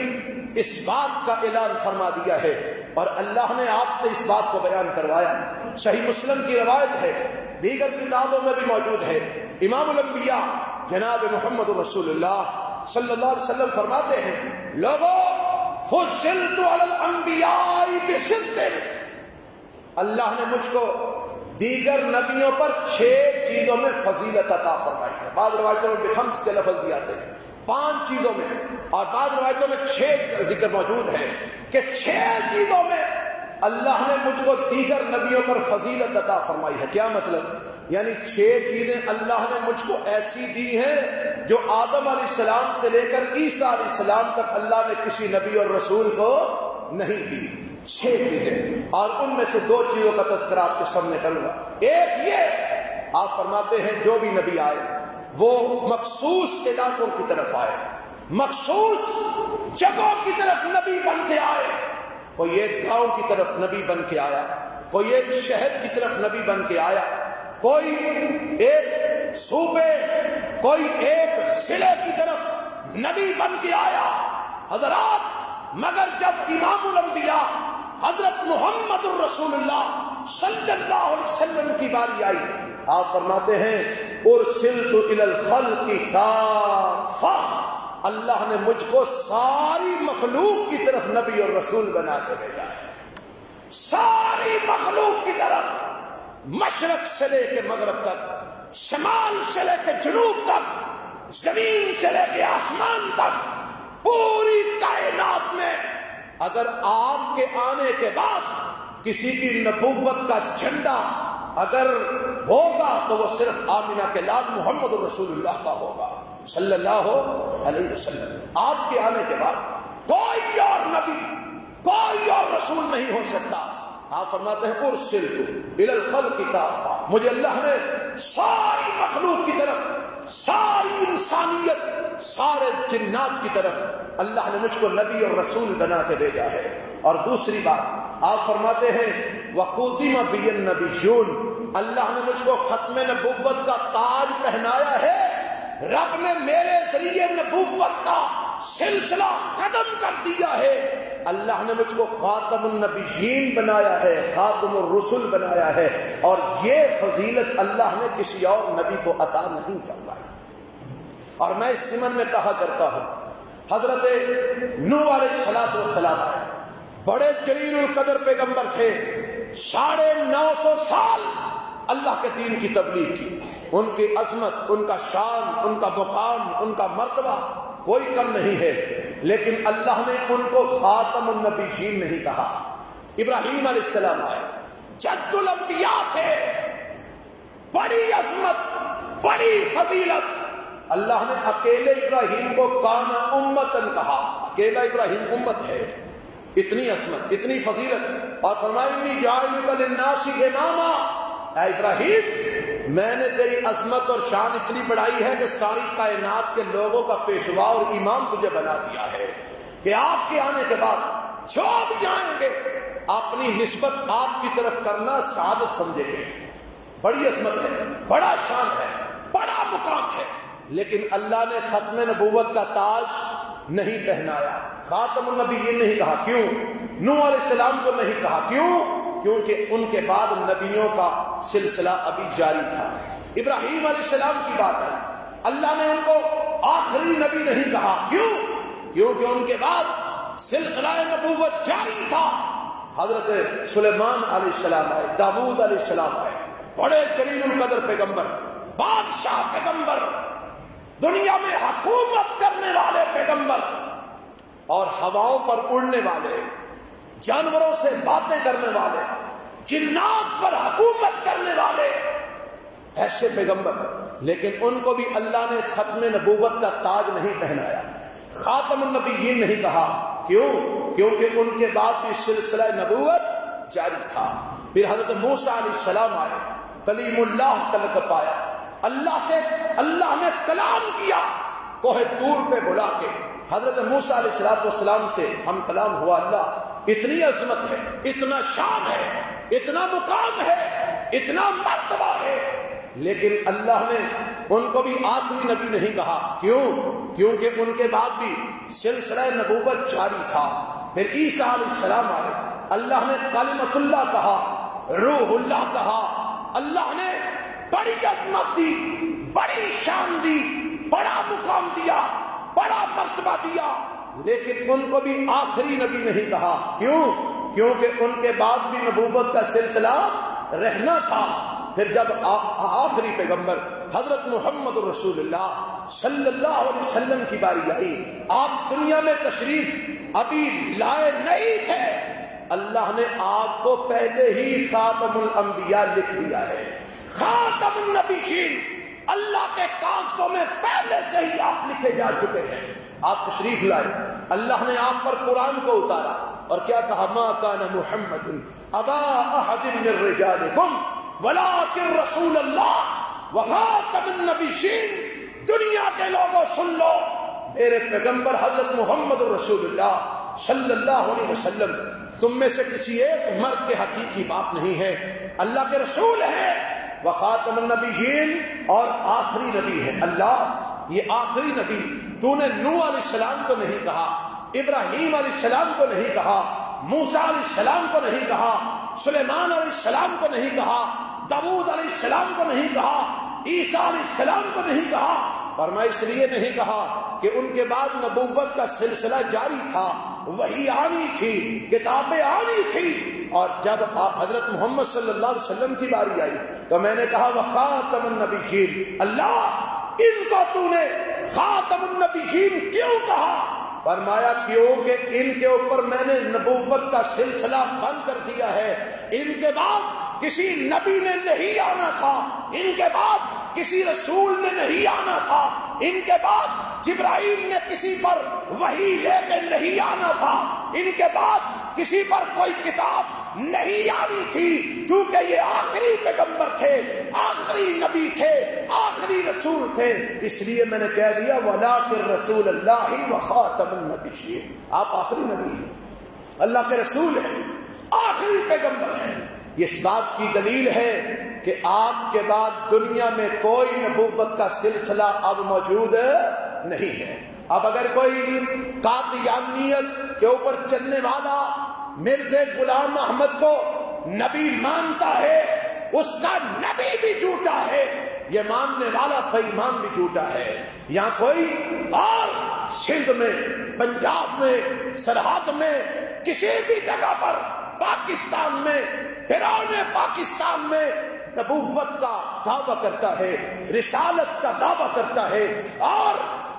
Speaker 1: اس بات کا اعلان فرما دیا ہے، اور اللہ نے آپ سے اس بات کو بیان کروایا۔ صحیح مسلم کی روایت ہے، دیگر کتابوں میں بھی موجود ہے، امام الانبیاء جناب محمد رسول اللہ صلی اللہ علیہ وسلم فرماتے ہیں، لوگوں فضلت علی الانبیاء بست، اللہ نے مجھ کو دیگر نبیوں پر 6 چیزوں میں فضیلت عطا فرمائی ہے۔ بعض روایتوں میں بخمس کے لفظ بھی آتے ہیں، 5 چیزوں میں، اور بعض روایتوں میں 6 ذکر موجود ہے کہ 6 چیزوں میں اللہ نے مجھ کو دیگر نبیوں پر فضیلت عطا فرمائی ہے۔ کیا مطلب؟ یعنی 6 چیزیں اللہ نے مجھ کو ایسی دی ہیں جو آدم علیہ السلام سے لے کر عیسیٰ علیہ السلام تک اللہ نے کسی نبی اور رسول کو نہیں دی۔ 6 چیزیں، اور ان میں سے 2 چیزوں کا تذکرہ آپ کے سامنے کروں گا۔ ایک یہ، آپ فرماتے ہیں جو بھی نبی آئے وہ مخصوص علاقوں کی طرف آئے، مخصوص جگہوں کی طرف نبی بن کے آئے۔ کوئی ایک گاؤں کی طرف نبی بن کے آیا، کوئی ایک شہر کی طرف نبی بن کے آیا، کوئی ایک صوبے، کوئی ایک ضلع کی طرف نبی بن کے آیا۔ حضرات، مگر جب امام الانبیاء حضرت محمد الرسول اللہ صلی اللہ علیہ وسلم کی باری آئی، آپ فرماتے ہیں ارسلت الی الخلق کافہ، اللہ نے مجھ کو ساری مخلوق کی طرف نبی اور رسول بنا کے بھیجا ہے، ساری مخلوق کی طرف، مشرق سے لے کے مغرب تک، شمال سے لے کے جنوب تک، زمین سے لے کے آسمان تک، پوری کائنات میں اگر آپ کے آنے کے بعد کسی کی نبوت کا جھنڈا اگر ہوگا تو وہ صرف آمنہ کے لال محمد رسول اللہ کا ہوگا صلی اللہ علیہ وسلم۔ آپ کے آنے کے بعد کوئی اور نبی، کوئی اور رسول نہیں ہو سکتا۔ آپ فرماتے ہیں ارسلت الی الخلق کافہ، مجھے اللہ نے ساری مخلوق کی طرف، ساری انسانیت، سارے جنات کی طرف اللہ نے مجھ کو نبی اور رسول بنا کے بھیجا ہے۔ اور دوسری بات آپ فرماتے ہیں وَخُوتِمَ بِيَ النَّبِيُّونَ، اللہ نے مجھ کو ختم نبوت کا تاج پہنایا ہے، رب نے میرے ذریعے نبوت کا سلسلہ ختم کر دیا ہے، اللہ نے مجھ کو خاتم النبیین بنایا ہے، خاتم الرسل بنایا ہے، اور یہ فضیلت اللہ نے کسی اور نبی کو عطا نہیں فرمائی۔ اور میں اس ضمن میں کہا کرتا ہوں، حضرت نوح علیہ السلام آئے، بڑے جلیل القدر پیغمبر تھے، 950 سال اللہ کے دین کی تبلیغ کی، ان کی عظمت، ان کا شان، ان کا مقام، ان کا مرتبہ کوئی کم نہیں ہے، لیکن اللہ نے ان کو خاتم النبیین نہیں کہا۔ ابراہیم علیہ السلام آئے، جد الانبیاء تھے، بڑی عظمت، بڑی فضیلت، اللہ نے اکیلے ابراہیم کو کان امتن کہا، اکیلا ابراہیم امت ہے، اتنی عظمت، اتنی فضیلت، اور فرمایا انی جاعلک للناس اماما، اے ابراہیم میں نے تیری عظمت اور شان اتنی بڑھائی ہے کہ ساری کائنات کے لوگوں کا پیشوا اور امام تجھے بنا دیا ہے کہ آپ کے آنے کے بعد جو بھی آئیں گے اپنی نسبت آپ کی طرف کرنا سعادت سمجھیں گے۔ بڑی عظمت ہے، بڑا شان ہے، بڑا مقام ہے، لیکن اللہ نے ختم نبوت کا تاج نہیں پہنایا، خاتم النبیین نہیں کہا۔ کیوں؟ نوح علیہ السلام کو نہیں کہا، کیوں؟ کیونکہ ان کے بعد نبیوں کا سلسلہ ابھی جاری تھا۔ ابراہیم علیہ السلام کی بات ہے، اللہ نے ان کو آخری نبی نہیں کہا، کیوں؟ کیونکہ ان کے بعد سلسلہ نبوت جاری تھا۔ حضرت سلیمان علیہ السلام آئے، داؤد علیہ السلام آئے، بڑے جلیل القدر پیغمبر، بادشاہ پیغمبر، دنیا میں حکومت کرنے والے پیغمبر، اور ہواؤں پر اڑنے والے، جانوروں سے باتیں کرنے والے، جنات پر حکومت کرنے والے، ایسے پیغمبر، لیکن ان کو بھی اللہ نے ختم نبوت کا تاج نہیں پہنایا، خاتم النبیین نہیں کہا۔ کیوں؟ کیونکہ ان کے بعد بھی سلسلہ نبوت جاری تھا۔ پھر حضرت موسیٰ علیہ السلام آئے، کلیم اللہ کا لقب پایا، اللہ نے کلام کیا کوہ طور پہ بلا کے. حضرت موسیٰ علیہ السلام سے ہم کلام ہوا. اللہ اتنی عظمت ہے, اتنا شان ہے, اتنا مقام ہے, اتنا مرتبہ ہے, لیکن اللہ نے ان کو بھی آخری نبی نہیں کہا. کیوں؟ کیونکہ ان کے بعد بھی سلسلہ نبوت جاری تھا. پھر عیسیٰ علیہ السلام آئے, اللہ نے کلمۃ اللہ کہا, روح اللہ کہا. اللہ نے بڑی عظمت دی, بڑی شان دی, بڑا مقام دیا, بڑا مرتبہ دیا, لیکن ان کو بھی آخری نبی نہیں کہا. کیوں؟ کیونکہ ان کے بعد بھی نبوت کا سلسلہ رہنا تھا. پھر جب آخری پیغمبر حضرت محمد رسول اللہ صلی اللہ علیہ وسلم کی باری آئی, آپ دنیا میں تشریف ابھی لائے نہیں تھے, اللہ نے آپ کو پہلے ہی خاتم الانبیاء لکھ دیا ہے, خاتم النبیین. اللہ کے کاغذوں میں پہلے سے ہی آپ لکھے جا چکے ہیں. آپ تشریف لائے, اللہ نے آپ پر قرآن کو اتارا اور کیا کہا؟ ما کان محمد ابا احد من رجالکم ولکن رسول اللہ وخاتم النبیین. دنیا کے لوگوں سن لو, میرے پیغمبر حضرت محمد رسول اللہ صلی اللہ علیہ وسلم تم میں سے کسی ایک مرد کے حقیقی باپ نہیں ہے, اللہ کے رسول ہے, وخاتم النبیین, اور آخری نبی ہے. اللہ یہ آخری نبی تو نے نوح علیہ السلام کو نہیں کہا, ابراہیم علیہ السلام کو نہیں کہا, موسیٰ علیہ السلام کو نہیں کہا, سلیمان علیہ السلام کو نہیں کہا, داؤد علیہ السلام کو نہیں کہا, عیسیٰ علیہ السلام کو نہیں کہا. اور میں اس لیے نہیں کہا کہ ان کے بعد نبوت کا سلسلہ جاری تھا, وحی آنی تھی, کتابیں آنی تھی, اور جب آپ حضرت محمد صلی اللہ علیہ وسلم کی باری آئی تو میں نے کہا وخاتم النبیین. اللہ ان کو تو نے خاتم النبیین کیوں کہا؟ فرمایا کیونکہ ان کے اوپر میں نے نبوت کا سلسلہ بند کر دیا ہے. ان کے بعد کسی نبی نے نہیں آنا تھا, ان کے بعد کسی رسول نے نہیں آنا تھا, ان کے بعد جبرائیل نے کسی پر وحی لے کے نہیں آنا تھا, ان کے بعد کسی پر کوئی کتاب نہیں آنی تھی, کیونکہ یہ آخری پیغمبر تھے, آخری نبی تھے, آخری رسول تھے. اس لیے میں نے کہہ دیا وَلَٰكِن رسول اللہ وخاتم النبیین. آپ آخری نبی ہیں, اللہ کے رسول ہیں, آخری پیغمبر ہیں. اس بات کی دلیل ہے کہ آپ کے بعد دنیا میں کوئی نبوت کا سلسلہ اب موجود نہیں ہے. اب اگر کوئی قادیانیت کے اوپر چلنے والا مرزا غلام احمد کو نبی مانتا ہے, اس کا نبی بھی جھوٹا ہے, یہ ماننے والا بے ایمان بھی جھوٹا ہے. یہاں کوئی اور سندھ میں, پنجاب میں, سرحد میں, کسی بھی جگہ پر, پاکستان میں, فرعون پاکستان میں نبوت کا دعویٰ کرتا ہے, رسالت کا دعویٰ کرتا ہے, اور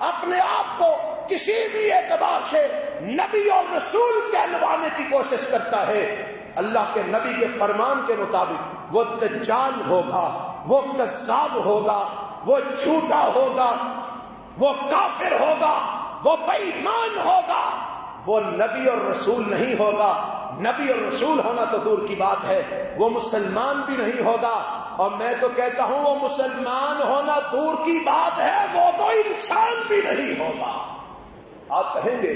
Speaker 1: اپنے آپ کو کسی بھی اعتبار سے نبی اور رسول کہلوانے کی کوشش کرتا ہے. اللہ کے نبی کے فرمان کے مطابق وہ دجال ہوگا, وہ کذاب ہوگا, وہ جھوٹا ہوگا, وہ کافر ہوگا, وہ بے ایمان ہوگا, وہ نبی اور رسول نہیں ہوگا. نبی اور رسول ہونا تو دور کی بات ہے, وہ مسلمان بھی نہیں ہوگا. اور میں تو کہتا ہوں وہ مسلمان ہونا دور کی بات ہے, وہ تو انسان بھی نہیں ہوگا. آپ کہیں گے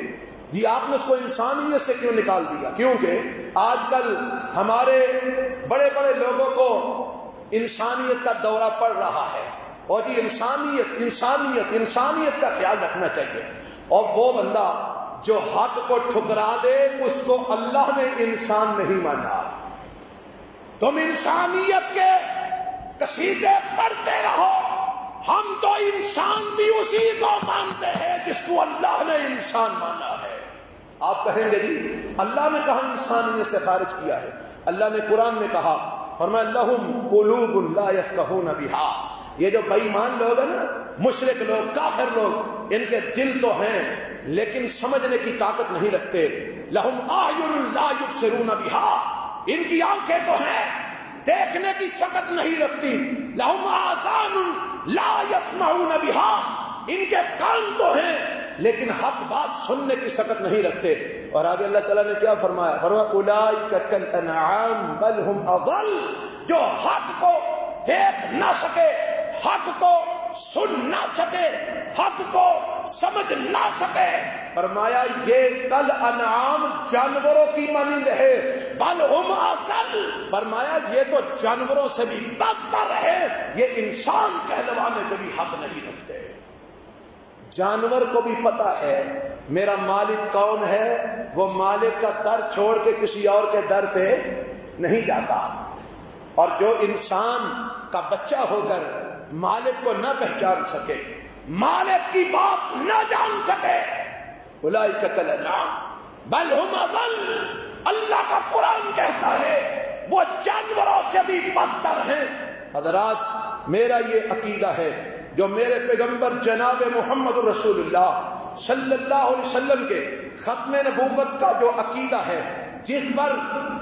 Speaker 1: جی آپ نے اس کو انسانیت سے کیوں نکال دیا؟ کیونکہ آج کل ہمارے بڑے بڑے لوگوں کو انسانیت کا دورہ پڑ رہا ہے, اور جی انسانیت انسانیت انسانیت کا خیال رکھنا چاہیے. اور وہ بندہ جو حق کو ٹھکرا دے اس کو اللہ نے انسان نہیں مانا. تم انسانیت کے قصیدے پڑھتے رہو, ہم تو انسان بھی اسی کو مانتے ہیں جس کو اللہ نے انسان مانا ہے. آپ کہیں گے جی اللہ نے کہا انسانیت سے خارج کیا ہے؟ اللہ نے قرآن میں کہا, فرمایا لہم قلوب لا یفقہون بہا. یہ جو بے ایمان لوگ ہیں نا, مشرک لوگ, کافر لوگ, ان کے دل تو ہیں لیکن سمجھنے کی طاقت نہیں رکھتے. لہم اعین لا یبصرون بہا. ان کی آنکھیں تو ہیں, دیکھنے کی شکت نہیں رکھتی. لہم آذان لا یسمعون بہا. ان کے کان تو ہیں لیکن حق بات سننے کی شکت نہیں رکھتے. اور آگے اللہ تعالیٰ نے کیا فرمایا؟ فرمایا اولئک کالانعام بل ہم اضل. جو حق کو دیکھ نہ سکے, حق کو سن نہ سکے، حق کو سمجھ نہ سکے، فرمایا یہ کل انعام جانوروں کی مانند ہے، بل ہم اضل، فرمایا یہ تو جانوروں سے بھی بدتر ہے، یہ انسان کہلوانے کے بھی حق نہیں رکھتے۔ جانور کو بھی پتا ہے میرا مالک کون ہے، وہ مالک کا در چھوڑ کے کسی اور کے در پہ نہیں جاتا، اور جو انسان کا بچہ ہو کر مالک کو نہ پہچان سکے، مالک کی بات نہ جان سکے، اولئک کالانعام بل ہم اضل، اللہ کا قرآن کہتا ہے وہ جانوروں سے بھی بدتر ہیں۔ حضرات میرا یہ عقیدہ ہے جو میرے پیغمبر جناب محمد رسول اللہ صلی اللہ علیہ وسلم کے ختم نبوت کا جو عقیدہ ہے، جس پر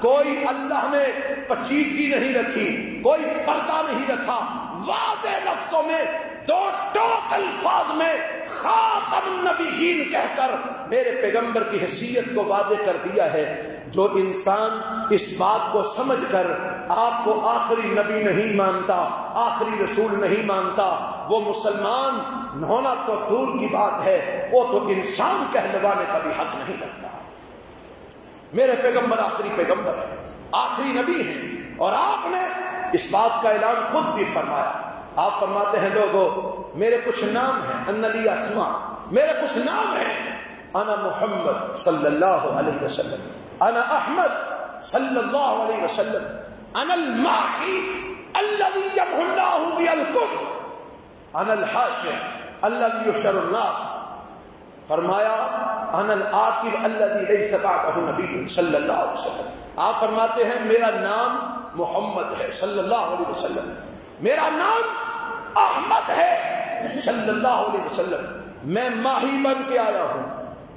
Speaker 1: کوئی اللہ نے پیچیدگی نہیں رکھی، کوئی پردہ نہیں رکھا، واضح لفظوں میں دو ٹوک الفاظ میں خاتم النبیین کہہ کر میرے پیغمبر کی حیثیت کو واضح کر دیا ہے۔ جو انسان اس بات کو سمجھ کر آپ کو آخری نبی نہیں مانتا، آخری رسول نہیں مانتا، وہ مسلمان ہونا تو دور کی بات ہے، وہ تو انسان کہلوانے کا بھی حق نہیں رکھتا۔ میرے پیغمبر آخری پیغمبر ہے، آخری نبی ہیں، اور آپ نے اس بات کا اعلان خود بھی فرمایا۔ آپ فرماتے ہیں لوگوں میرے کچھ نام ہیں، ان لی اسماء، میرے کچھ نام ہیں، انا محمد صلی اللہ علیہ وسلم، انا احمد صلی اللہ علیہ وسلم، انا الماحی الذی یمحو اللہ بی الکفر، انا الحاشر الذی یحشر الناس، فرمایا انا العاقب الذی لیس بعدہ نبی صلی اللہ علیہ وسلم۔ آپ فرماتے ہیں میرا نام محمد ہے صلی اللہ علیہ وسلم، میرا نام احمد ہے صلی اللہ علیہ وسلم، میں ماہی بن کے آیا ہوں۔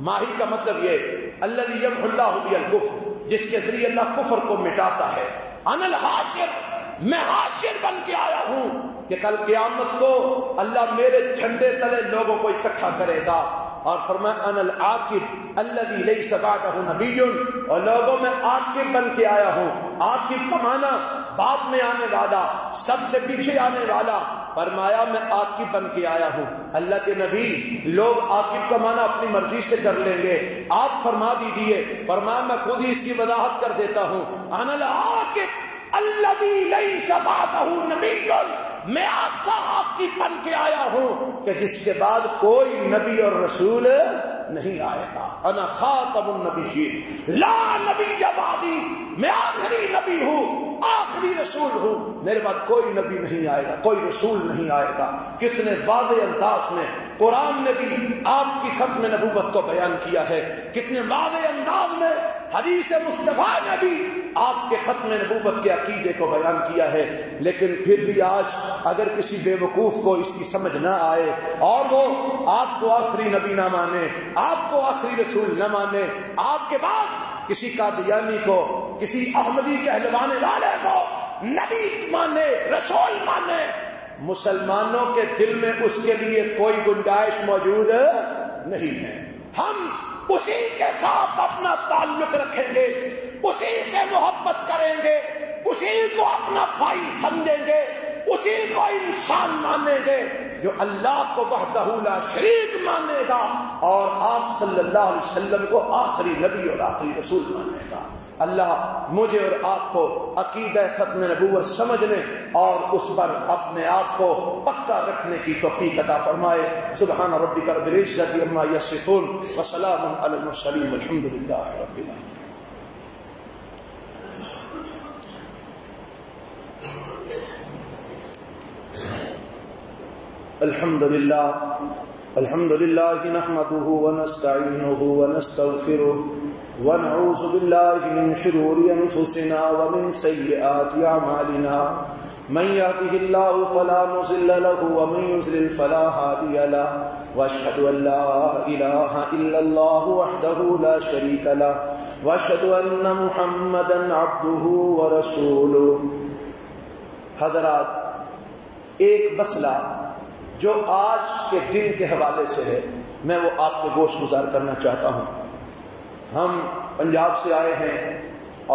Speaker 1: ماہی کا مطلب یہ الذی یمحو اللہ بی الکفر، جس کے ذریعے اللہ کفر کو مٹاتا ہے۔ انا الحاشر، میں حاشر بن کے آیا ہوں کہ کل قیامت کو اللہ میرے جھنڈے تلے لوگوں کو اکٹھا کرے گا، اور فرمایا انا العاقب الذی لیس بعدہ نبی، اور لوگوں میں عاقب بن کے آیا ہوں۔ عاقب کا معنی بعد میں آنے والا، سب سے پیچھے آنے والا، فرمایا میں عاقب بن کے آیا ہوں۔ اللہ کے نبی لوگ عاقب کا معنی اپنی مرضی سے کر لیں گے، آپ فرما دیجئے، فرمایا میں خود ہی اس کی وضاحت کر دیتا ہوں، انا العاقب الذی لیس بعدہ نبی، میں ایسا عاقب بن کے آیا ہوں کہ جس کے بعد کوئی نبی اور رسول نہیں آئے گا۔ انا خاتم النبیین لا نبی بعدی، میں آخری نبی ہوں، آخری رسول ہوں، میرے بعد کوئی نبی نہیں آئے گا، کوئی رسول نہیں آئے گا۔ کتنے واضح انداز میں قرآن نے بھی آپ کی ختم نبوت کو بیان کیا ہے، کتنے واضح انداز میں حدیث مصطفیٰ نے بھی آپ کے ختم نبوت کے عقیدے کو بیان کیا ہے۔ لیکن پھر بھی آج اگر کسی بے وقوف کو اس کی سمجھ نہ آئے اور وہ آپ کو آخری نبی نہ مانے، آپ کو آخری رسول نہ مانے، آپ کے بعد کسی قادیانی کو، کسی احمدی کہلوانے والے کو نبی مانے، رسول مانے، مسلمانوں کے دل میں اس کے لیے کوئی گنجائش موجود نہیں ہے۔ ہم اسی کے ساتھ اپنا تعلق رکھیں گے، اسی سے محبت کریں گے، اسی کو اپنا بھائی سمجھیں گے، اسی کو انسان مانیں گے جو اللہ کو وحدہ لا شریک مانے گا، اور آپ صلی اللہ علیہ وسلم کو آخری نبی اور آخری رسول مانے گا۔ اللہ مجھے اور آپ کو عقیدہ ختم نبوت سمجھنے اور اس پر اپنے آپ کو پکا رکھنے کی توفیق عطا فرمائے۔ سبحان ربک رب العزۃ عما یصفون وسلام علی المرسلین والحمد للہ رب العالمین۔ الحمد للہ نحمده ونستعینه ونستغفره ونعوذ باللہ من شرور انفسنا ومن سیئات اعمالنا، من يهده الله فلا مضل له ومن يضلل فلا هادي له، واشهد ان لا اله الا الله وحده لا شريك له، واشهد ان محمدا عبده ورسوله۔ حضرات ایک مسئلہ جو آج کے دن کے حوالے سے ہے، میں وہ آپ کے گوش گزار کرنا چاہتا ہوں۔ ہم پنجاب سے آئے ہیں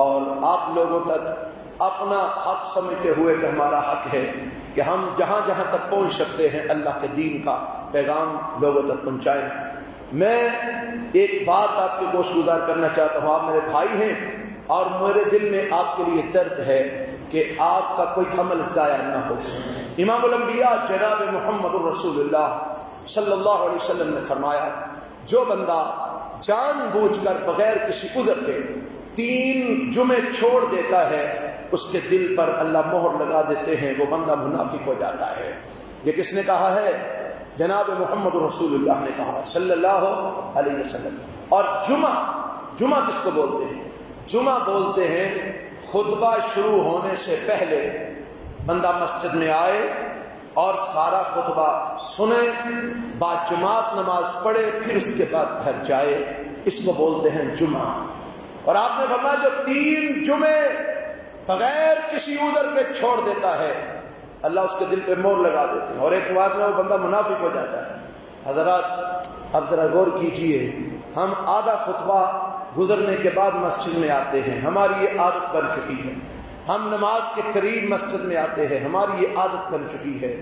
Speaker 1: اور آپ لوگوں تک اپنا حق سمجھتے ہوئے کہ ہمارا حق ہے کہ کہ ہم جہاں جہاں تک پہنچ سکتے ہیں اللہ کے دین کا پیغام لوگوں تک پہنچائیں۔ میں ایک بات آپ کے گوش گزار کرنا چاہتا ہوں، آپ میرے بھائی ہیں اور میرے دل میں آپ کے لیے درد ہے کہ آپ کا کوئی عمل ضائع نہ ہو۔ امام الانبیاء جناب محمد الرسول اللہ صلی اللہ علیہ وسلم نے فرمایا، جو بندہ جان بوجھ کر بغیر کسی عذر کے 3 جمعے چھوڑ دیتا ہے اس کے دل پر اللہ مہر لگا دیتے ہیں، وہ بندہ منافق ہو جاتا ہے۔ یہ کس نے کہا ہے؟ جناب محمد رسول اللہ نے کہا صلی اللہ علیہ وسلم۔ اور جمعہ کس کو بولتے ہیں؟ جمعہ بولتے ہیں خطبہ شروع ہونے سے پہلے بندہ مسجد میں آئے اور سارا خطبہ سنے، بعد جماعت نماز پڑھے، پھر اس کے بعد گھر جائے، اس کو بولتے ہیں جمعہ۔ اور آپ نے فرمایا جو 3 جمعے بغیر کسی عذر کے چھوڑ دیتا ہے اللہ اس کے دل پہ مہر لگا دیتے ہیں، اور ایک بات میں وہ بندہ منافق ہو جاتا ہے۔ حضرات اب ذرا غور کیجئے، ہم آدھا خطبہ گزرنے کے بعد مسجد میں آتے ہیں، ہماری یہ عادت بن چکی ہے۔ ہم نماز کے قریب مسجد میں آتے ہیں، ہماری یہ عادت بن چکی ہے۔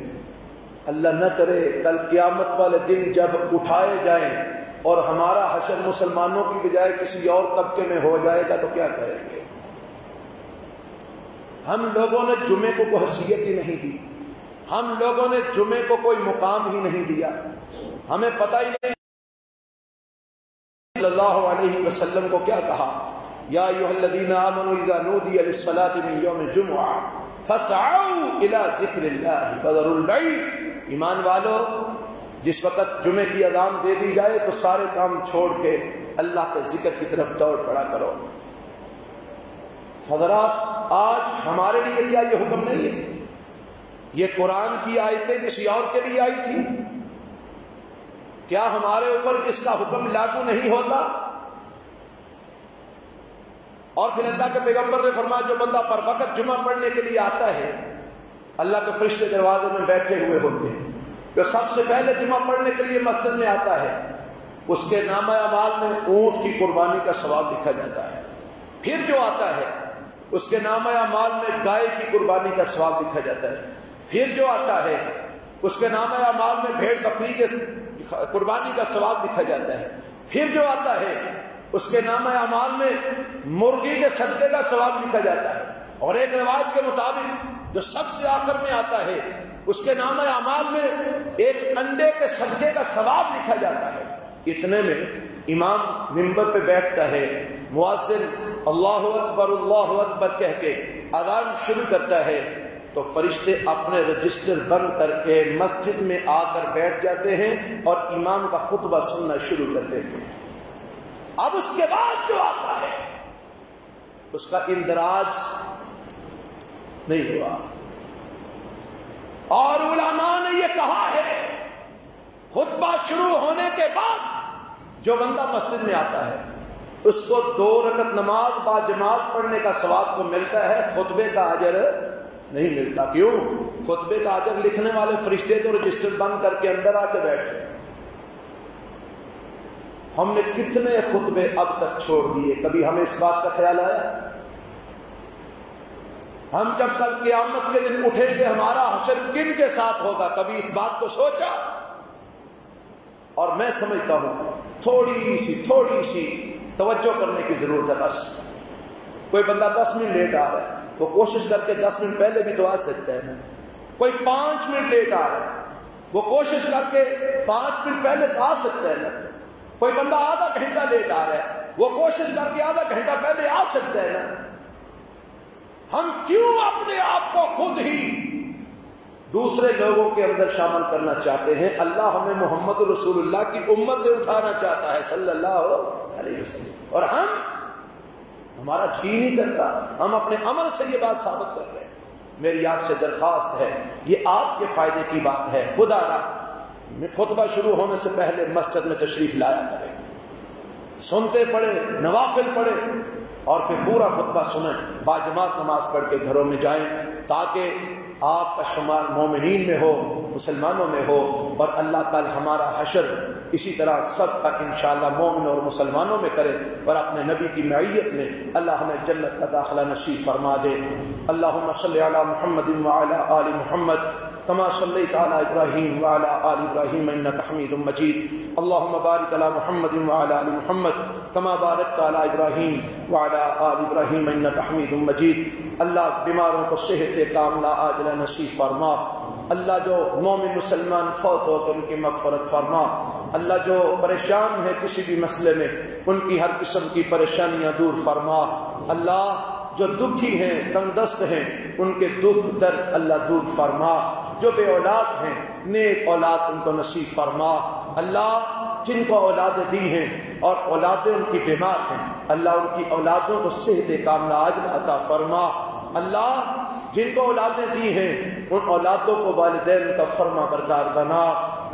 Speaker 1: اللہ نہ کرے کل قیامت والے دن جب اٹھائے جائیں اور ہمارا حشر مسلمانوں کی بجائے کسی اور طبقے میں ہو جائے گا تو کیا کریں گے؟ ہم لوگوں نے جمعے کو کوئی حیثیت ہی نہیں دی، ہم لوگوں نے جمعے کو کوئی مقام ہی نہیں دیا، ہمیں پتہ ہی نہیں صلی اللہ علیہ وسلم کو کیا کہا، یا ایھا الذین آمنوا اذا نودی للصلاۃ من یوم الجمعہ فاسعوا الی ذکر اللہ وذروا البیع۔ ایمان والو، جس وقت جمعے کی اذان دے دی جائے تو سارے کام چھوڑ کے اللہ کے ذکر کی طرف دوڑ پڑا کرو۔ حضرات آج ہمارے لیے کیا یہ حکم نہیں ہے؟ یہ قرآن کی آیتیں کسی اور کے لیے آئی تھی، کیا ہمارے اوپر اس کا حکم لاگو نہیں ہوتا؟ اور پھر اللہ کے پیغمبر نے فرمایا جو بندہ پر وقت جمعہ پڑھنے کے لیے آتا ہے اللہ کے فرشتے دروازے میں بیٹھے ہوئے ہوتے ہیں، جو سب سے پہلے جمعہ پڑھنے کے لیے مسجد میں آتا ہے اس کے نامہ اعمال میں اونٹ کی قربانی کا ثواب لکھا جاتا ہے، پھر جو آتا ہے اس کے نامہ اعمال میں گائے کی قربانی کا ثواب لکھا جاتا ہے، پھر جو آتا ہے اس کے نامہ اعمال میں بھیڑ بکری کے قربانی کا ثواب لکھا جاتا ہے، پھر جو آتا ہے اس کے نامہ اعمال میں مرغی کے صدقے کا ثواب لکھا جاتا ہے، اور ایک روایت کے مطابق جو سب سے آخر میں آتا ہے اس کے نامہ اعمال میں ایک انڈے کے صدقے کا ثواب لکھا جاتا ہے۔ اتنے میں امام منبر پہ بیٹھتا ہے، مؤذن اللہ اکبر کہہ کے اذان شروع کرتا ہے تو فرشتے اپنے رجسٹر بند کر کے مسجد میں آ کر بیٹھ جاتے ہیں اور امام کا خطبہ سننا شروع کر دیتے ہیں۔ اب اس کے بعد جو آتا ہے اس کا اندراج نہیں ہوا، اور علماء نے یہ کہا ہے خطبہ شروع ہونے کے بعد جو بندہ مسجد میں آتا ہے اس کو 2 رکعت نماز با جماعت پڑھنے کا ثواب تو ملتا ہے، خطبے کا اجر نہیں ملتا۔ کیوں؟ خطبے کا اجر لکھنے والے فرشتے تو رجسٹر بند کر کے اندر آ کے بیٹھ گئے۔ ہم نے کتنے خطبے اب تک چھوڑ دیے، کبھی ہمیں اس بات کا خیال آیا؟ ہم جب کل قیامت کے دن اٹھیں گے ہمارا حشر کن کے ساتھ ہوگا، کبھی اس بات کو سوچا؟ اور میں سمجھتا ہوں تھوڑی سی توجہ کرنے کی ضرورت ہے۔ بس کوئی بندہ 10 منٹ لیٹ آ رہا ہے، وہ کوشش کر کے 10 منٹ پہلے بھی تو آ سکتا ہے نا۔ کوئی 5 منٹ لیٹ آ رہا ہے، وہ کوشش کر کے 5 منٹ پہلے تو آ سکتا ہے نا۔ کوئی بندہ آدھا گھنٹہ لیٹ آ رہا ہے، وہ کوشش کر کے آدھا گھنٹہ پہلے آ سکتا ہے نا۔ ہم کیوں اپنے آپ کو خود ہی دوسرے لوگوں کے اندر شامل کرنا چاہتے ہیں؟ اللہ ہمیں محمد رسول اللہ کی امت سے اٹھانا چاہتا ہے صلی اللہ علیہ وسلم، اور ہمارا جی نہیں کرتا، ہم اپنے عمل سے یہ بات ثابت کر رہے ہیں۔ میری آپ سے درخواست ہے، یہ آپ کے فائدے کی بات ہے، خدا را خطبہ شروع ہونے سے پہلے مسجد میں تشریف لایا کریں، سنتے پڑھیں، نوافل پڑھیں، اور پھر پورا خطبہ سنیں، باجماعت نماز پڑھ کے گھروں میں جائیں، تاکہ آپ کا شمار مومنین میں ہو، مسلمانوں میں ہو، اور اللہ تعالی ہمارا حشر اسی طرح سب کا انشاءاللہ مومن اور مسلمانوں میں کرے، اور اپنے نبی کی معیت میں اللہ ہمیں جنت کا داخلہ نصیب فرما دے۔ اللہم صلی علی محمد وعلی آل محمد كما صليت على إبراهيم وعلى آل إبراهيم إنك حميد مجيد. اللهم بارك على محمد وعلى آل محمد كما باركت على إبراهيم وعلى آل إبراهيم إنك حميد مجيد. اللہ بیماروں کو صحت کاملہ عاجلہ نصیب فرما. اللہ جو مومن مسلمان فوت ہو تو ان کی مغفرت فرما. اللہ جو پریشان ہے کسی بھی مسئلے میں ان کی ہر قسم کی پریشانیاں دور فرما. اللہ جو دکھی ہیں تنگ دست ہیں ان کے دکھ درد اللہ دور فرما. جو بے اولاد ہیں نیک اولاد ان کو نصیب فرما. اللہ جن کو اولادیں دی ہیں اور اولادیں ان کی بیمار ہیں اللہ ان کی اولادوں کو صحت کاملہ عاجلہ عطا فرما. اللہ جن کو اولادیں دی ہیں ان اولادوں کو والدین کا فرما بردار بنا.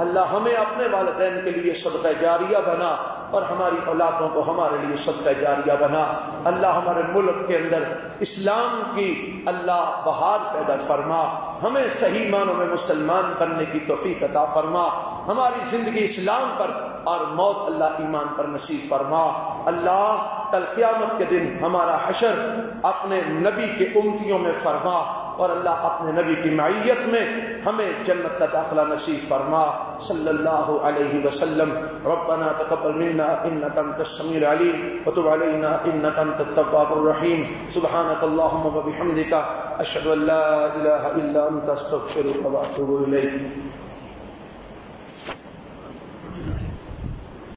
Speaker 1: اللہ ہمیں اپنے والدین کے لیے صدقہ جاریہ بنا اور ہماری اولادوں کو ہمارے لیے صدقہ جاریہ بنا. اللہ ہمارے ملک کے اندر اسلام کی اللہ بہار پیدا فرما. ہمیں صحیح معنوں میں مسلمان بننے کی توفیق عطا فرما. ہماری زندگی اسلام پر اور موت اللہ ایمان پر نصیب فرما. اللہ کل قیامت کے دن ہمارا حشر اپنے نبی کے امتیوں میں فرما اور اللہ اپنے نبی کی معیت میں ہمیں جنت کا داخلہ نصیب فرما. صلی اللہ علیہ وسلم. ربنا تقبل منا انك انت السميع العليم وتب علينا انك انت التواب الرحيم. سبحانك اللهم وبحمدك اشهد ان لا اله الا انت استغفرك واتوب اليك.